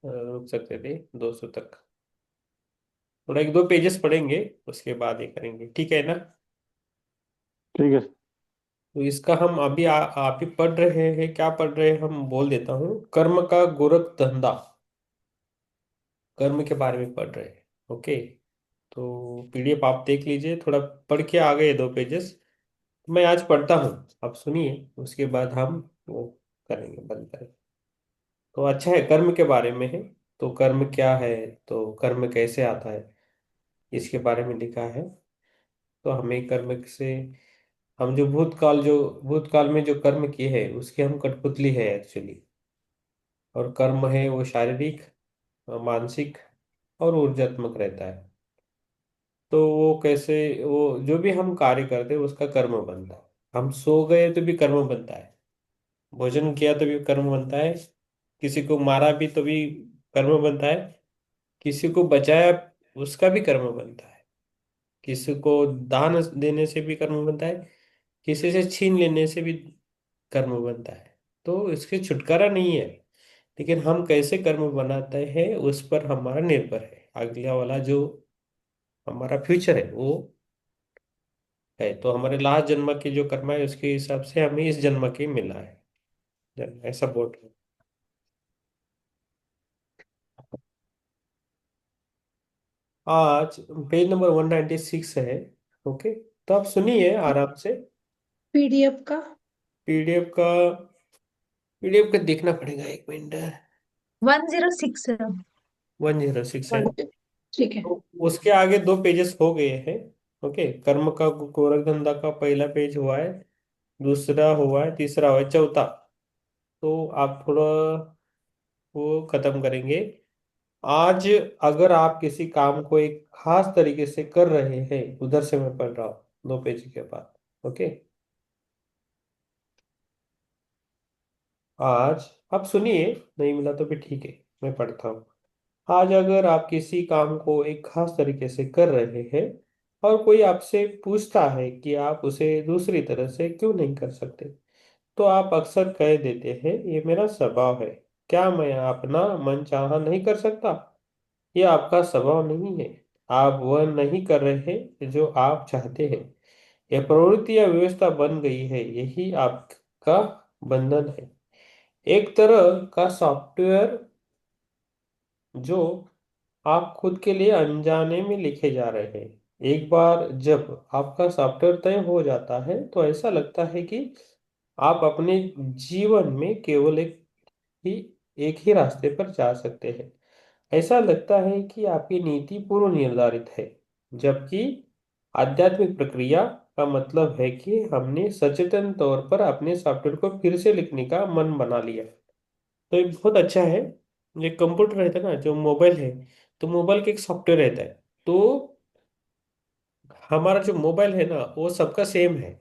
रुक सकते थे 200 तक। थोड़ा एक दो पेजेस पढ़ेंगे उसके बाद ये करेंगे, ठीक है ना? ठीक है। तो इसका हम अभी आप ही पढ़ रहे हैं, क्या पढ़ रहे हैं हम बोल देता हूँ। कर्म का गोरख धंधा। कर्म के बारे में पढ़ रहे हैं। ओके। तो पीडीएफ आप देख लीजिए, थोड़ा पढ़ के आ गए 2 पेजेस। मैं आज पढ़ता हूँ, आप सुनिए उसके बाद हम वो करेंगे, बंद करेंगे। तो अच्छा है, कर्म के बारे में है। तो कर्म क्या है, तो कर्म कैसे आता है इसके बारे में लिखा है। तो हमें कर्म से, हम जो भूतकाल में जो कर्म किए हैं उसकी हम कठपुतली है एक्चुअली। और कर्म है वो शारीरिक, मानसिक और ऊर्जात्मक रहता है। तो वो कैसे, वो जो भी हम कार्य करते हैं उसका कर्म बनता है। हम सो गए तो भी कर्म बनता है, भोजन किया तो भी कर्म बनता है, किसी को मारा भी तो भी कर्म बनता है, किसी को बचाया उसका भी कर्म बनता है, किसी को दान देने से भी कर्म बनता है, किसी से छीन लेने से भी कर्म बनता है। तो इसके छुटकारा नहीं है। लेकिन हम कैसे कर्म बनाते हैं उस पर हमारा निर्भर है, अगला वाला जो हमारा फ्यूचर है वो है। तो हमारे लास्ट जन्म के जो कर्म है उसके हिसाब से हमें इस जन्म के मिला है, ऐसा बोल रहे हैं। आज पेज नंबर 196 है। ओके, तो आप सुनिए आराम से। पीडीएफ का। पीडीएफ का, पीडीएफ का देखना पड़ेगा, एक मिनट। 106 sir. 106 है। ठीक है। तो उसके आगे दो पेजेस हो गए हैं। ओके, कर्म का गोरख धंधा का पहला पेज हुआ है, दूसरा हुआ है, तीसरा हुआ है, चौथा। तो आप थोड़ा वो खत्म करेंगे। आज अगर आप किसी काम को एक खास तरीके से कर रहे हैं, उधर से मैं पढ़ रहा हूँ, दो पेज के बाद। ओके, आज आप सुनिए, नहीं मिला तो भी ठीक है, मैं पढ़ता हूँ। आज अगर आप किसी काम को एक खास तरीके से कर रहे हैं और कोई आपसे पूछता है कि आप उसे दूसरी तरह से क्यों नहीं कर सकते, तो आप अक्सर कह देते हैं ये मेरा स्वभाव है। क्या मैं अपना मन चाहा नहीं कर सकता? ये आपका स्वभाव नहीं है। आप वह नहीं कर रहे हैं जो आप चाहते हैं। यह प्रवृत्ति या व्यवस्था बन गई है, यही आपका बंधन है। एक तरह का सॉफ्टवेयर जो आप खुद के लिए अनजाने में लिखे जा रहे हैं। एक बार जब आपका सॉफ्टवेयर तय हो जाता है तो ऐसा लगता है कि आप अपने जीवन में केवल ही एक ही रास्ते पर जा सकते हैं। ऐसा लगता है कि आपकी नीति पूर्व निर्धारित है, जबकि आध्यात्मिक प्रक्रिया का मतलब है कि हमने सचेतन तौर पर अपने सॉफ्टवेयर को फिर से लिखने का मन बना लिया। तो ये बहुत अच्छा है। ये कंप्यूटर रहता है ना, जो मोबाइल है, तो मोबाइल का एक सॉफ्टवेयर रहता है। तो हमारा जो मोबाइल है ना वो सबका सेम है,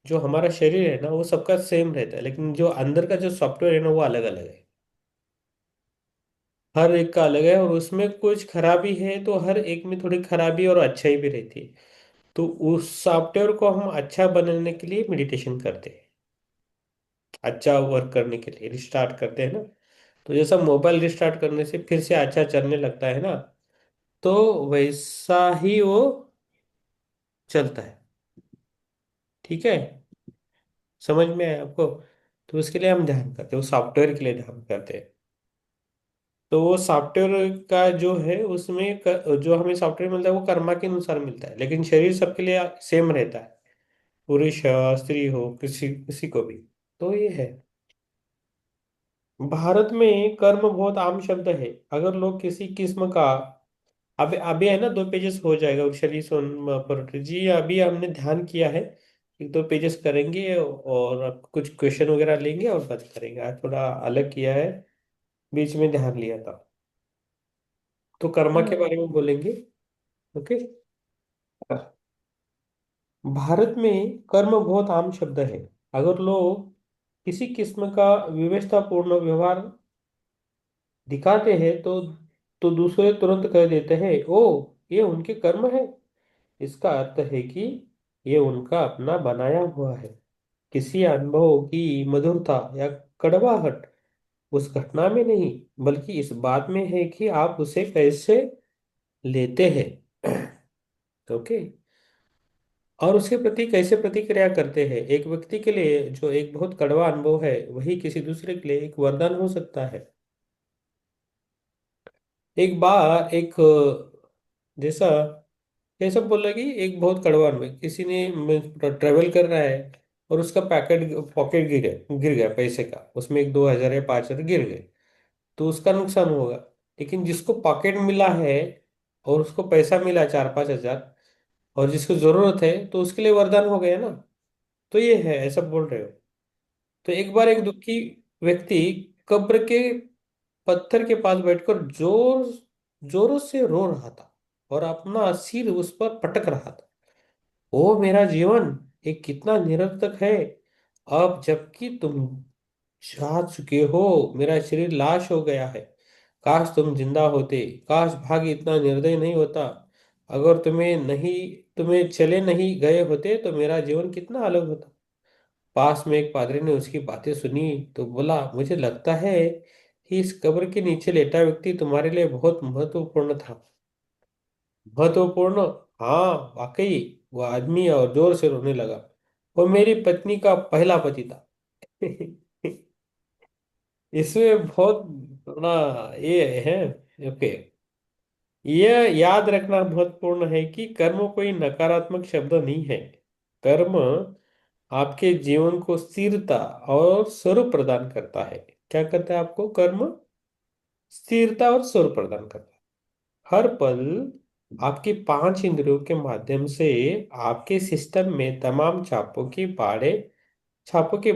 जो हमारा शरीर है ना वो सबका सेम रहता है, लेकिन जो अंदर का जो सॉफ्टवेयर है ना वो अलग अलग है। हर एक का अलग है, और उसमें कुछ खराबी है तो हर एक में थोड़ी खराबी और अच्छाई भी रहती है। तो उस सॉफ्टवेयर को हम अच्छा बनाने के लिए मेडिटेशन करते हैं, अच्छा वर्क करने के लिए रिस्टार्ट करते हैं ना। तो जैसा मोबाइल रिस्टार्ट करने से फिर से अच्छा चलने लगता है ना, तो वैसा ही वो चलता है। ठीक है, समझ में आया आपको? तो उसके लिए हम ध्यान करते हैं, वो सॉफ्टवेयर के लिए ध्यान करते हैं। तो वो सॉफ्टवेयर का जो है उसमें जो हमें सॉफ्टवेयर मिलता है वो कर्मा के अनुसार मिलता है, लेकिन शरीर सबके लिए सेम रहता है, पुरुष हो स्त्री हो, किसी किसी को भी। तो ये है। भारत में कर्म बहुत आम शब्द है। अगर लोग किसी किस्म का, अभी अभी है ना, दो पेजेस हो जाएगा। उर्शली सोन पर जी, अभी हमने ध्यान किया है, एक दो पेजेस करेंगे और अब कुछ क्वेश्चन वगैरह लेंगे और बात करेंगे। आज थोड़ा अलग किया है, बीच में ध्यान लिया था। तो कर्मा के बारे में बोलेंगे। ओके, भारत में कर्म बहुत आम शब्द है। अगर लोग किसी किस्म का विवशतापूर्ण व्यवहार दिखाते हैं तो दूसरे तुरंत कह देते हैं, ओ ये उनके कर्म है। इसका अर्थ है कि ये उनका अपना बनाया हुआ है। किसी अनुभव की मधुरता या कड़वाहट उस घटना में नहीं, बल्कि इस बात में है कि आप उसे कैसे लेते हैं। ओके, और उसके प्रति कैसे प्रतिक्रिया करते हैं। एक व्यक्ति के लिए जो एक बहुत कड़वा अनुभव है, वही किसी दूसरे के लिए एक वरदान हो सकता है। एक बार एक जैसा कैसा बोल रहा कि एक बहुत कड़वा अनुभव है। किसी ने ट्रेवल कर रहा है और उसका पॉकेट गिर गया पैसे का, उसमें एक 2,000 या 5,000 गिर गए, तो उसका नुकसान होगा। लेकिन जिसको पॉकेट मिला है और उसको पैसा मिला 4-5 हजार, और जिसको जरूरत है तो उसके लिए वरदान हो गया ना। तो ये है, ऐसा बोल रहे हो। तो एक बार एक दुखी व्यक्ति कब्र के पत्थर के पास बैठकर जोरों से रो रहा था और अपना सिर उस पर पटक रहा था। ओ मेरा जीवन, ये कितना निरर्थक है। अब जबकि तुम जा चुके हो, मेरा शरीर लाश हो गया है। काश तुम जिंदा होते, काश भाग्य इतना निर्दयी नहीं होता। अगर तुम्हें चले नहीं गए होते तो मेरा जीवन कितना अलग होता। पास में एक पादरी ने उसकी बातें सुनी तो बोला, मुझे लगता है कि इस कब्र के नीचे लेटा व्यक्ति तुम्हारे लिए बहुत महत्वपूर्ण था। महत्वपूर्ण? हाँ वाकई। वो आदमी और जोर से रोने लगा। वो मेरी पत्नी का पहला पति था। इसमें बहुत अपना ये है। ओके। यह याद रखना महत्वपूर्ण है कि कर्म कोई नकारात्मक शब्द नहीं है। कर्म आपके जीवन को स्थिरता और स्वरूप प्रदान करता है। क्या करता है आपको कर्म? स्थिरता और स्वरूप प्रदान करता है। हर पल आपकी पांच इंद्रियों के माध्यम से आपके सिस्टम में तमाम छापों की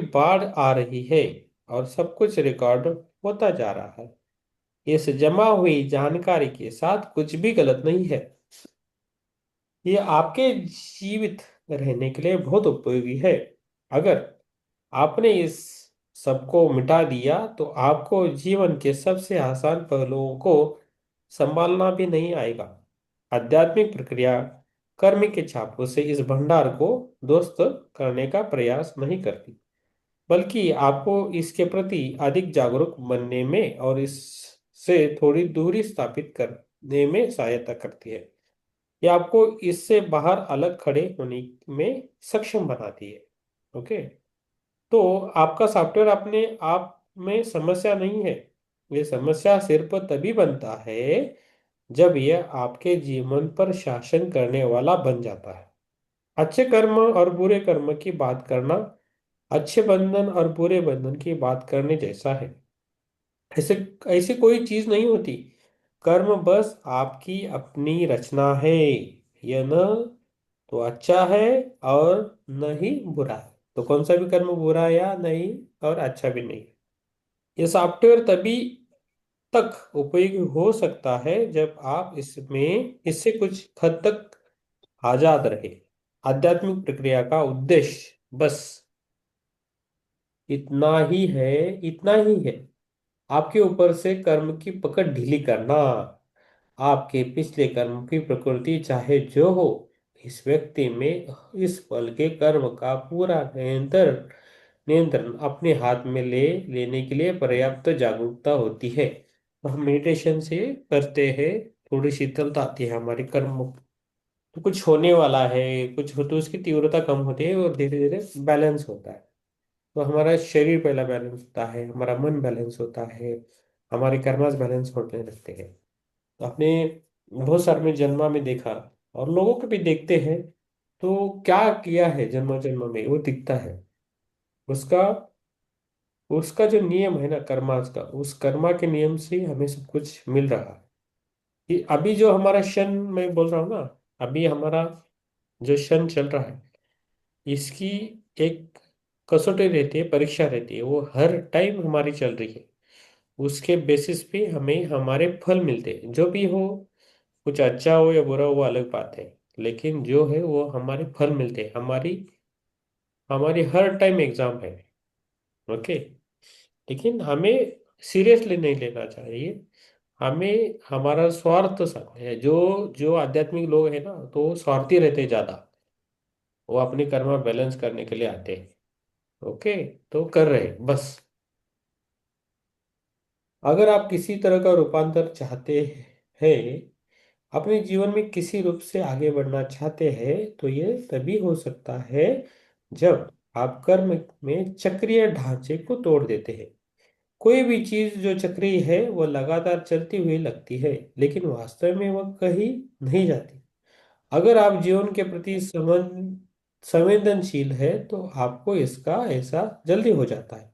बाढ़ आ रही है और सब कुछ रिकॉर्ड होता जा रहा है। इस जमा हुई जानकारी के साथ कुछ भी गलत नहीं है। ये आपके जीवित रहने के लिए बहुत उपयोगी है। अगर आपने इस सबको मिटा दिया तो आपको जीवन के सबसे आसान पहलुओं को संभालना भी नहीं आएगा। आध्यात्मिक प्रक्रिया कर्म के छापों से इस भंडार को ध्वस्त करने का प्रयास नहीं करती, बल्कि आपको इसके प्रति अधिक जागरूक बनने में और इससे थोड़ी दूरी स्थापित करने में सहायता करती है। यह आपको इससे बाहर अलग खड़े होने में सक्षम बनाती है। ओके। तो आपका सॉफ्टवेयर अपने आप में समस्या नहीं है। ये समस्या सिर्फ तभी बनता है जब यह आपके जीवन पर शासन करने वाला बन जाता है। अच्छे कर्म और बुरे कर्म की बात करना अच्छे बंधन और बुरे बंधन की बात करने जैसा है। ऐसे ऐसी कोई चीज नहीं होती। कर्म बस आपकी अपनी रचना है। यह न तो अच्छा है और न ही बुरा है। तो कौन सा भी कर्म बुरा या नहीं और अच्छा भी नहीं। ये सॉफ्टवेयर तभी तक उपयोगी हो सकता है जब आप इसमें इससे कुछ हद तक आजाद रहे। आध्यात्मिक प्रक्रिया का उद्देश्य बस इतना ही है, इतना ही है। आपके ऊपर से कर्म की पकड़ ढीली करना। आपके पिछले कर्म की प्रकृति चाहे जो हो, इस व्यक्ति में इस पल के कर्म का पूरा नियंत्रण नियंत्रण अपने हाथ में ले लेने के लिए पर्याप्त जागरूकता होती है। तो हम मेडिटेशन से करते हैं, थोड़ी शीतलता आती है हमारे कर्म। तो कुछ होने वाला है, कुछ हो तो उसकी तीव्रता कम होती है और धीरे धीरे बैलेंस होता है। तो हमारा शरीर पहला बैलेंस होता है, हमारा मन बैलेंस होता है, हमारे कर्मास बैलेंस होने लगते हैं। तो आपने बहुत सारे में जन्मा में देखा और लोगों को भी देखते हैं। तो क्या किया है जन्म जन्म में वो दिखता है। उसका उसका जो नियम है ना कर्मास का, उस कर्मा के नियम से ही हमें सब कुछ मिल रहा है। कि अभी जो हमारा शन मैं बोल रहा हूँ ना, अभी हमारा जो शन चल रहा है, इसकी एक कसौटी रहती है, परीक्षा रहती है, वो हर टाइम हमारी चल रही है। उसके बेसिस पे हमें हमारे फल मिलते हैं जो भी हो। कुछ अच्छा हो या बुरा हो वो अलग बात है, लेकिन जो है वो हमारे फल मिलते हैं। हमारी हमारी हर टाइम एग्जाम है। ओके। लेकिन हमें सीरियसली नहीं लेना चाहिए। हमें हमारा स्वार्थ सामने है। जो जो आध्यात्मिक लोग हैं ना, तो वो स्वार्थी रहते हैं ज्यादा। वो अपनी कर्म बैलेंस करने के लिए आते हैं। ओके। तो कर रहे हैं बस। अगर आप किसी तरह का रूपांतर चाहते हैं, अपने जीवन में किसी रूप से आगे बढ़ना चाहते हैं, तो ये तभी हो सकता है जब आप कर्म में चक्रीय ढांचे को तोड़ देते हैं। कोई भी चीज जो चक्रीय है वो लगातार चलती हुई लगती है, लेकिन वास्तव में वह कहीं नहीं जाती। अगर आप जीवन के प्रति संवेदनशील है तो आपको इसका एहसास जल्दी हो जाता है।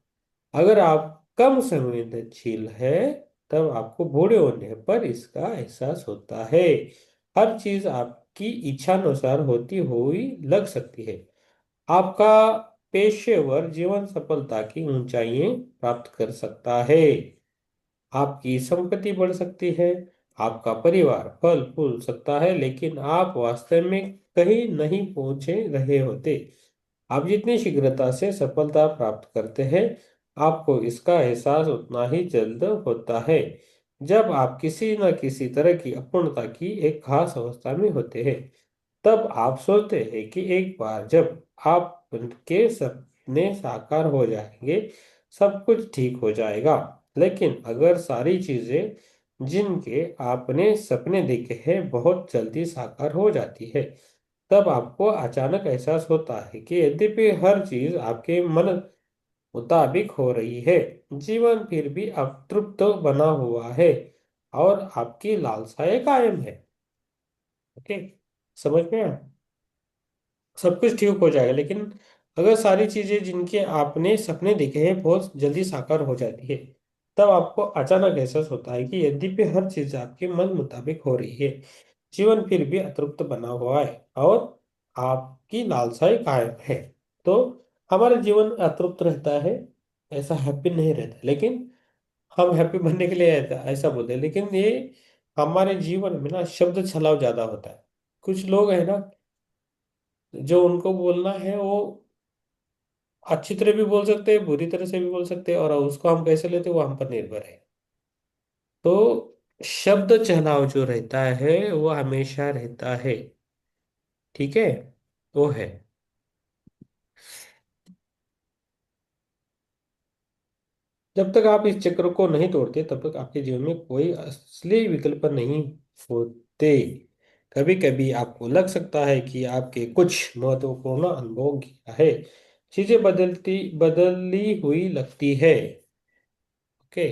अगर आप कम संवेदनशील है, तब आपको बूढ़े होने पर इसका एहसास होता है। हर चीज आपकी इच्छा अनुसार होती हुई लग सकती है। आपका पेशेवर जीवन सफलता की ऊंचाइयां प्राप्त कर सकता है। आपकी संपत्ति बढ़ सकती है। आपका परिवार फल फूल सकता है, लेकिन आप वास्तव में कहीं नहीं पहुंचे रहे होते। आप जितनी शीघ्रता से सफलता प्राप्त करते हैं, आपको इसका एहसास उतना ही जल्द होता है। जब आप किसी न किसी तरह की अपूर्णता की एक खास अवस्था में होते हैं, तब आप सोचते हैं कि एक बार जब आपके सपने साकार हो जाएंगे, सब कुछ ठीक हो जाएगा। लेकिन अगर सारी चीजें जिनके आपने सपने देखे हैं बहुत जल्दी साकार हो जाती है, तब आपको अचानक एहसास होता है कि यद्यपि हर चीज आपके मन मुताबिक हो रही है, जीवन फिर भी अतृप्त बना हुआ है और आपकी लालसाएं कायम है। ओके, समझ में आया? सब कुछ ठीक हो जाएगा, लेकिन अगर सारी चीजें जिनके आपने सपने देखे हैं बहुत जल्दी साकार हो जाती है, तब आपको अचानक एहसास होता है कि यद्यपि हर चीज आपके मन मुताबिक हो रही है, जीवन फिर भी अतृप्त बना हुआ है और आपकी लालसाएं कायम है। तो हमारा जीवन अतृप्त रहता है, ऐसा हैप्पी नहीं रहता, लेकिन हम हैप्पी बनने के लिए ऐसा बोलते हैं, लेकिन ये हमारे जीवन में ना शब्द छलाव ज्यादा होता है। कुछ लोग है ना, जो उनको बोलना है वो अच्छी तरह भी बोल सकते हैं, बुरी तरह से भी बोल सकते हैं, और उसको हम कैसे लेते हैं वो हम पर निर्भर है। तो शब्द चुनाव जो रहता है वो हमेशा रहता है। ठीक है, वो है। जब तक आप इस चक्र को नहीं तोड़ते, तब तक आपके जीवन में कोई असली विकल्प नहीं होते। कभी कभी आपको लग सकता है कि आपके कुछ महत्वपूर्ण अनुभव किया है, चीजें बदली हुई लगती है। ओके,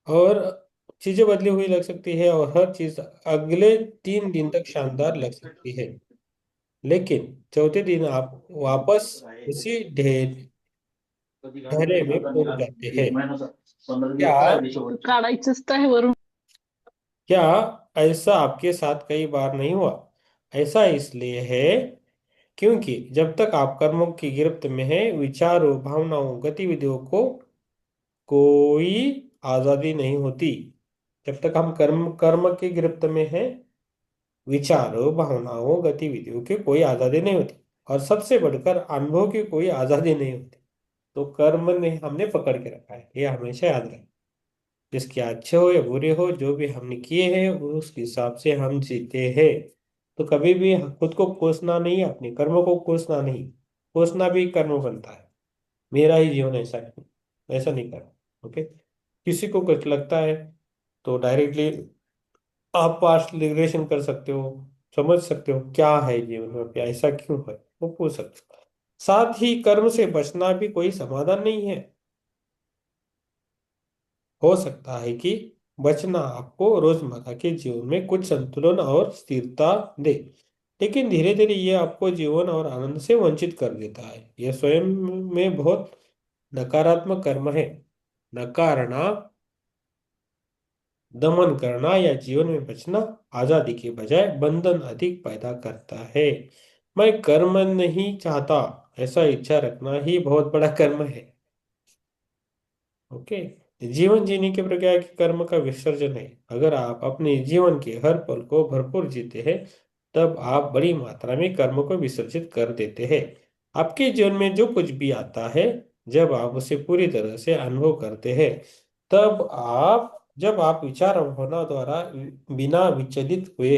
और चीजें बदली हुई लग सकती है और हर चीज अगले 3 दिन तक शानदार लग सकती है, लेकिन चौथे दिन आप वापस उसी ढेरे में पहुंच जाते हैं। क्या काढायचंच तर आहे वरून. क्या ऐसा आपके साथ कई बार नहीं हुआ? ऐसा इसलिए है क्योंकि जब तक आप कर्मों की गिरफ्त में हैं, विचारों, भावनाओं, गतिविधियों को कोई आजादी नहीं होती। जब तक हम कर्म कर्म की गिरफ्त में हैं, विचारों, भावनाओं, गतिविधियों की कोई आजादी नहीं होती, और सबसे बढ़कर अनुभव की कोई आजादी नहीं होती। तो कर्म ने हमने पकड़ के रखा है, ये हमेशा याद रखें। जिसके अच्छे हो या बुरे हो, जो भी हमने किए हैं उस हिसाब से हम जीते हैं। तो कभी भी खुद को कोसना नहीं, अपने कर्मों को कोसना नहीं। कोसना भी कर्म बनता है। मेरा ही जीवन ऐसा है, ऐसा नहीं करना। ओके, किसी को कुछ लगता है तो डायरेक्टली आप पास्ट रिग्रेशन कर सकते हो, समझ सकते हो क्या है जीवन में, क्या ऐसा क्यों है, वो पूछ सकते हो। साथ ही कर्म से बचना भी कोई समाधान नहीं है। हो सकता है कि बचना आपको रोजमर्रा के जीवन में कुछ संतुलन और स्थिरता दे, लेकिन धीरे धीरे ये आपको जीवन और आनंद से वंचित कर देता है। यह स्वयं में बहुत नकारात्मक कर्म है। नकारना, दमन करना या जीवन में बचना आजादी के बजाय बंधन अधिक पैदा करता है। मैं कर्म नहीं चाहता, ऐसा इच्छा रखना ही बहुत बड़ा कर्म है। ओके, जीवन जीने की प्रक्रिया के कर्म का विसर्जन है। अगर आप अपने जीवन के हर पल को भरपूर जीते हैं, तब आप बड़ी मात्रा में कर्म को विसर्जित कर देते हैं। आपके जीवन में जो कुछ भी आता है, जब आप उसे पूरी तरह से अनुभव करते हैं, तब आप जब आप विचार भावना द्वारा बिना विचलित हुए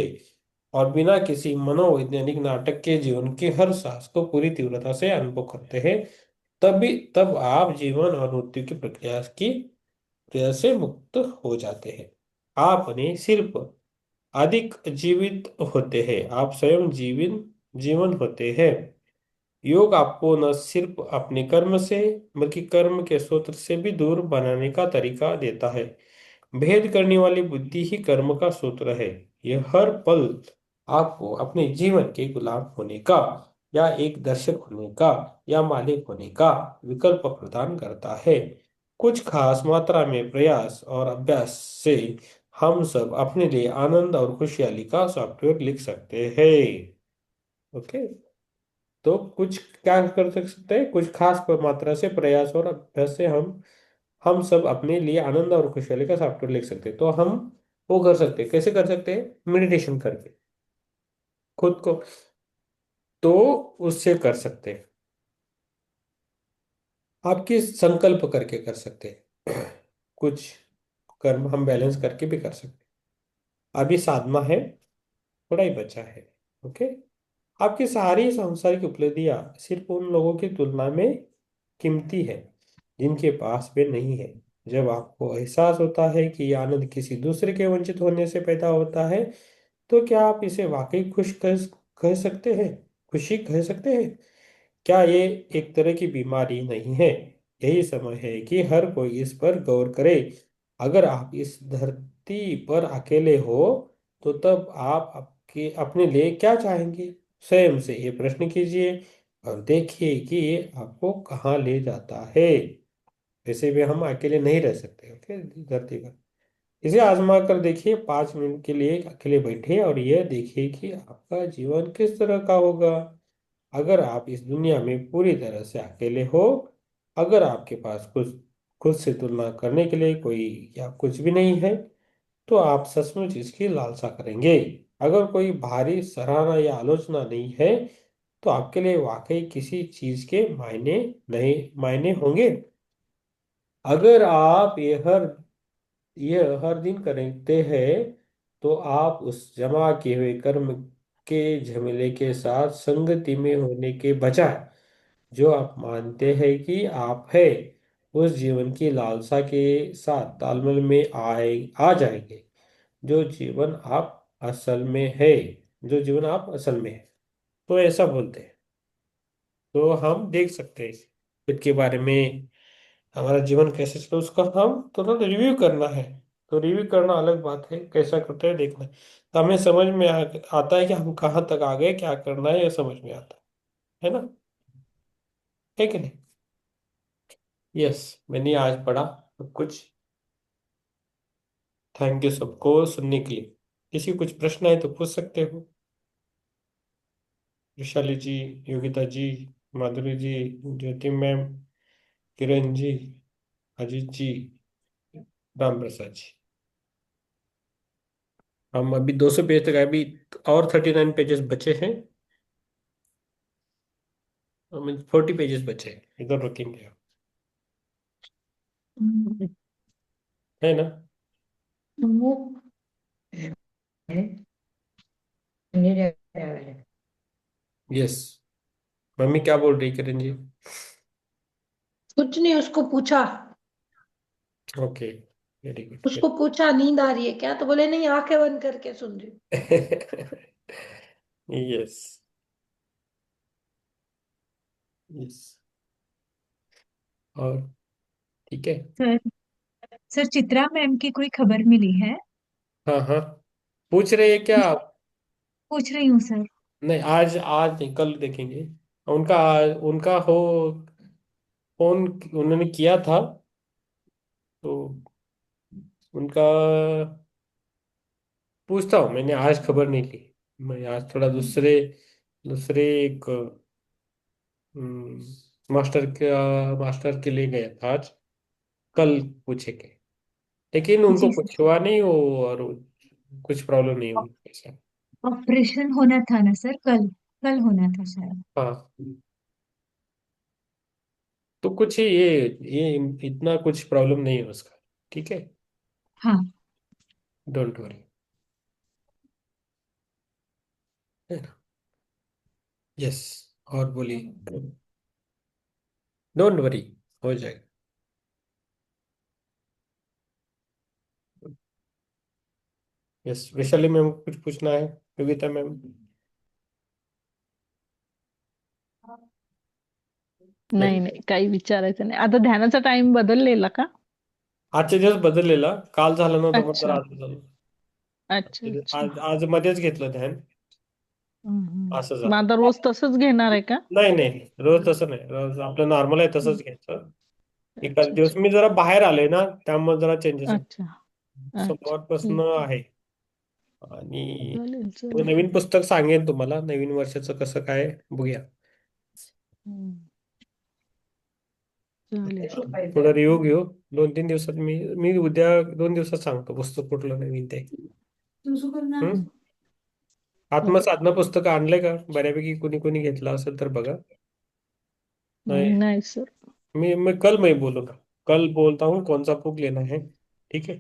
और बिना किसी मनोवैज्ञानिक नाटक के जीवन के हर सांस को पूरी तीव्रता से अनुभव करते हैं, तब आप जीवन और मृत्यु की प्रक्रिया से मुक्त हो जाते हैं। आपने सिर्फ अधिक जीवित होते हैं, आप स्वयं जीवन होते हैं। योग आपको न सिर्फ अपने कर्म से, बल्कि कर्म के सूत्र से भी दूर बनाने का तरीका देता है। भेद करने वाली बुद्धि ही कर्म का सूत्र है। यह हर पल आपको अपने जीवन के गुलाम होने का, या एक दर्शक होने का, या मालिक होने का विकल्प प्रदान करता है। कुछ खास मात्रा में प्रयास और अभ्यास से हम सब अपने लिए आनंद और खुशहाली का सॉफ्टवेयर लिख सकते हैं। ओके। तो कुछ क्या कर सकते हैं, कुछ खास मात्रा से प्रयास और अभ्यास से हम सब अपने लिए आनंद और खुशहाली का सॉफ्टवेयर लिख सकते हैं। तो हम वो कर सकते हैं, कैसे कर सकते हैं, मेडिटेशन करके खुद को, तो उससे कर सकते हैं। आपकी संकल्प करके कर सकते हैं। कुछ कर्म हम बैलेंस करके भी कर सकते हैं। अभी साधना है, थोड़ा ही बचा है। ओके। आपकी सारी सांसारिक उपलब्धियां सिर्फ उन लोगों की तुलना में कीमती है जिनके पास वे नहीं है। जब आपको एहसास होता है कि ये आनंद किसी दूसरे के वंचित होने से पैदा होता है, तो क्या आप इसे वाकई कह सकते हैं, खुशी कह सकते हैं? क्या ये एक तरह की बीमारी नहीं है? यही समय है कि हर कोई इस पर गौर करे। अगर आप इस धरती पर अकेले हो, तो तब आप आपके अपने लिए क्या चाहेंगे? स्वयं से ये प्रश्न कीजिए और देखिए कि ये आपको कहाँ ले जाता है। वैसे भी हम अकेले नहीं रह सकते, ओके, धरती पर। इसे आजमा कर देखिए, 5 मिनट के लिए अकेले बैठे और यह देखिए कि आपका जीवन किस तरह का होगा। अगर आप इस दुनिया में पूरी तरह से अकेले हो, अगर आपके पास कुछ खुद से तुलना करने के लिए कोई या कुछ भी नहीं है, तो आप सचमुच इसकी लालसा करेंगे। अगर कोई भारी सराहना या आलोचना नहीं है, तो आपके लिए वाकई किसी चीज के मायने होंगे। अगर आप ये हर दिन करते हैं, तो आप उस जमा किए हुए कर्म के झमेले के साथ संगति में होने के बजाय, जो आप मानते हैं कि आप है, उस जीवन की लालसा के साथ तालमेल में आ जाएंगे। जो जीवन आप असल में है, जो जीवन आप असल में है। तो ऐसा बोलते हैं। तो हम देख सकते हैं खुद के बारे में, हमारा जीवन कैसे चले उसका हम थोड़ा रिव्यू करना है। तो रिव्यू करना अलग बात है, कैसा करते हैं देखना है। तो हमें समझ में आता है कि हम कहाँ तक आ गए, क्या करना है, ये समझ में आता है ना? है कि नहीं? यस, मैंने आज पढ़ा सब कुछ। थैंक यू सबको सुनने के लिए। किसी कुछ प्रश्न है तो पूछ सकते हो। विशाली जी, योगिता जी, माधुरी जी, ज्योति मैम, किरण जी, अजीत जी, राम प्रसाद जी। हम अभी 200 पेज तक आए, अभी और 39 पेजेस बचे हैं। हमें 40 पेजेस बचे हैं, इधर रखेंगे हम, है ना? वो है, नहीं रह रहा है। यस। मम्मी क्या बोल रही किरण जी? कुछ नहीं, उसको पूछा। ओके, वेरी उसको गुड। पूछा नींद आ रही है क्या, तो बोले नहीं, आंखें बंद करके सुन रही हूँ। यस। यस। और ठीक है। सर सर चित्रा मैम की कोई खबर मिली है? हाँ हाँ, पूछ रहे हैं क्या आप? पूछ रही हूँ सर। नहीं, आज आज नहीं, कल देखेंगे। उनका उनका हो फोन उन्होंने किया था, तो उनका पूछता हूँ। मैंने आज खबर नहीं ली। मैं आज थोड़ा दूसरे दूसरे एक मास्टर के लिए गया था आज। कल पूछेंगे। लेकिन उनको जी कुछ सर। हुआ नहीं हो, और कुछ प्रॉब्लम नहीं हुई ऐसा। ऑपरेशन होना था ना सर, कल कल होना था शायद। हाँ, तो कुछ ये इतना कुछ प्रॉब्लम नहीं है उसका। ठीक है, हाँ। डोंट वरी, है ना? यस। और बोलिए। डोंट वरी, हो जाएगा। यस, वैशाली मैम कुछ पूछना है? योगिता मैम? नाही नाही काही विचारायचं नाही आता ध्यानाचा टाइम बदललेला का आजचे दिवस बदललेला, काल झालं नव्हतं पण तर अच्छा आज झालं. अच्छा अच्छा आज आज मध्येच घेतलं ध्यान. असं मग झालं. आता रोज तसंच घेणार आहे का नाही नाही, रोज तसं नाही, रोज आपलं नॉर्मल आहे तसंच घ्यायचं. एखाद अच्छा दिवस मी जरा बाहेर आलोय ना, त्यामुळे जरा चेंजेस आहेत. अच्छा अच्छा सोमवारपासून ठीक आहे. आहे. आणि चालेल मग चालेल. नवीन पुस्तक सांगेन तुम्हाला, नवीन वर्षाचं कसं काय बघूया. हम्म, चालेल. थोडं रिव्ह्यू घेऊ. 2-3 दिवसात मी मी उद्या 2 दिवसात सांगतो पुस्तक कुठलं नवीन ते. हम्म? हो. आत्मसाधना पुस्तक आणलंय का बऱ्यापैकी? कुणी कुणी घेतलं असेल तर बघा. नहीं, नाही सर. मैं कल मैं बोलूंगा. कल बोलता हूँ कौन सा बुक लेना है. ठीक है.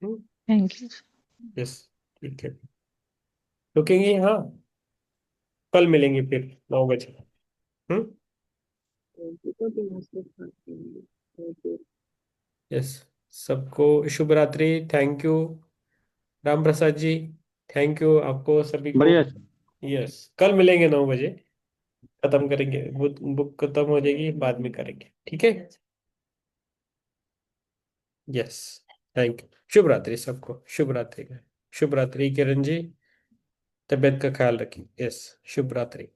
थँक्यू. यस. ठीक है. रुकेंगे हाँ. कल मिलेंगे फिर 9 बजे. हम्म. यस. सबको शुभ रात्रि. Thank you Ram Prasad ji. Thank you आपको सभी को. बढ़िया सर। यस, कल मिलेंगे 9 बजे. खत्म करेंगे, बुक बुक खत्म हो जाएगी, बाद में करेंगे. ठीक है. यस. Thank you. शुभ रात्रि सबको. शुभ रात्रि. शुभ रात्रि किरण जी. तबीयत का ख्याल रखिए. यस. शुभ रात्रि.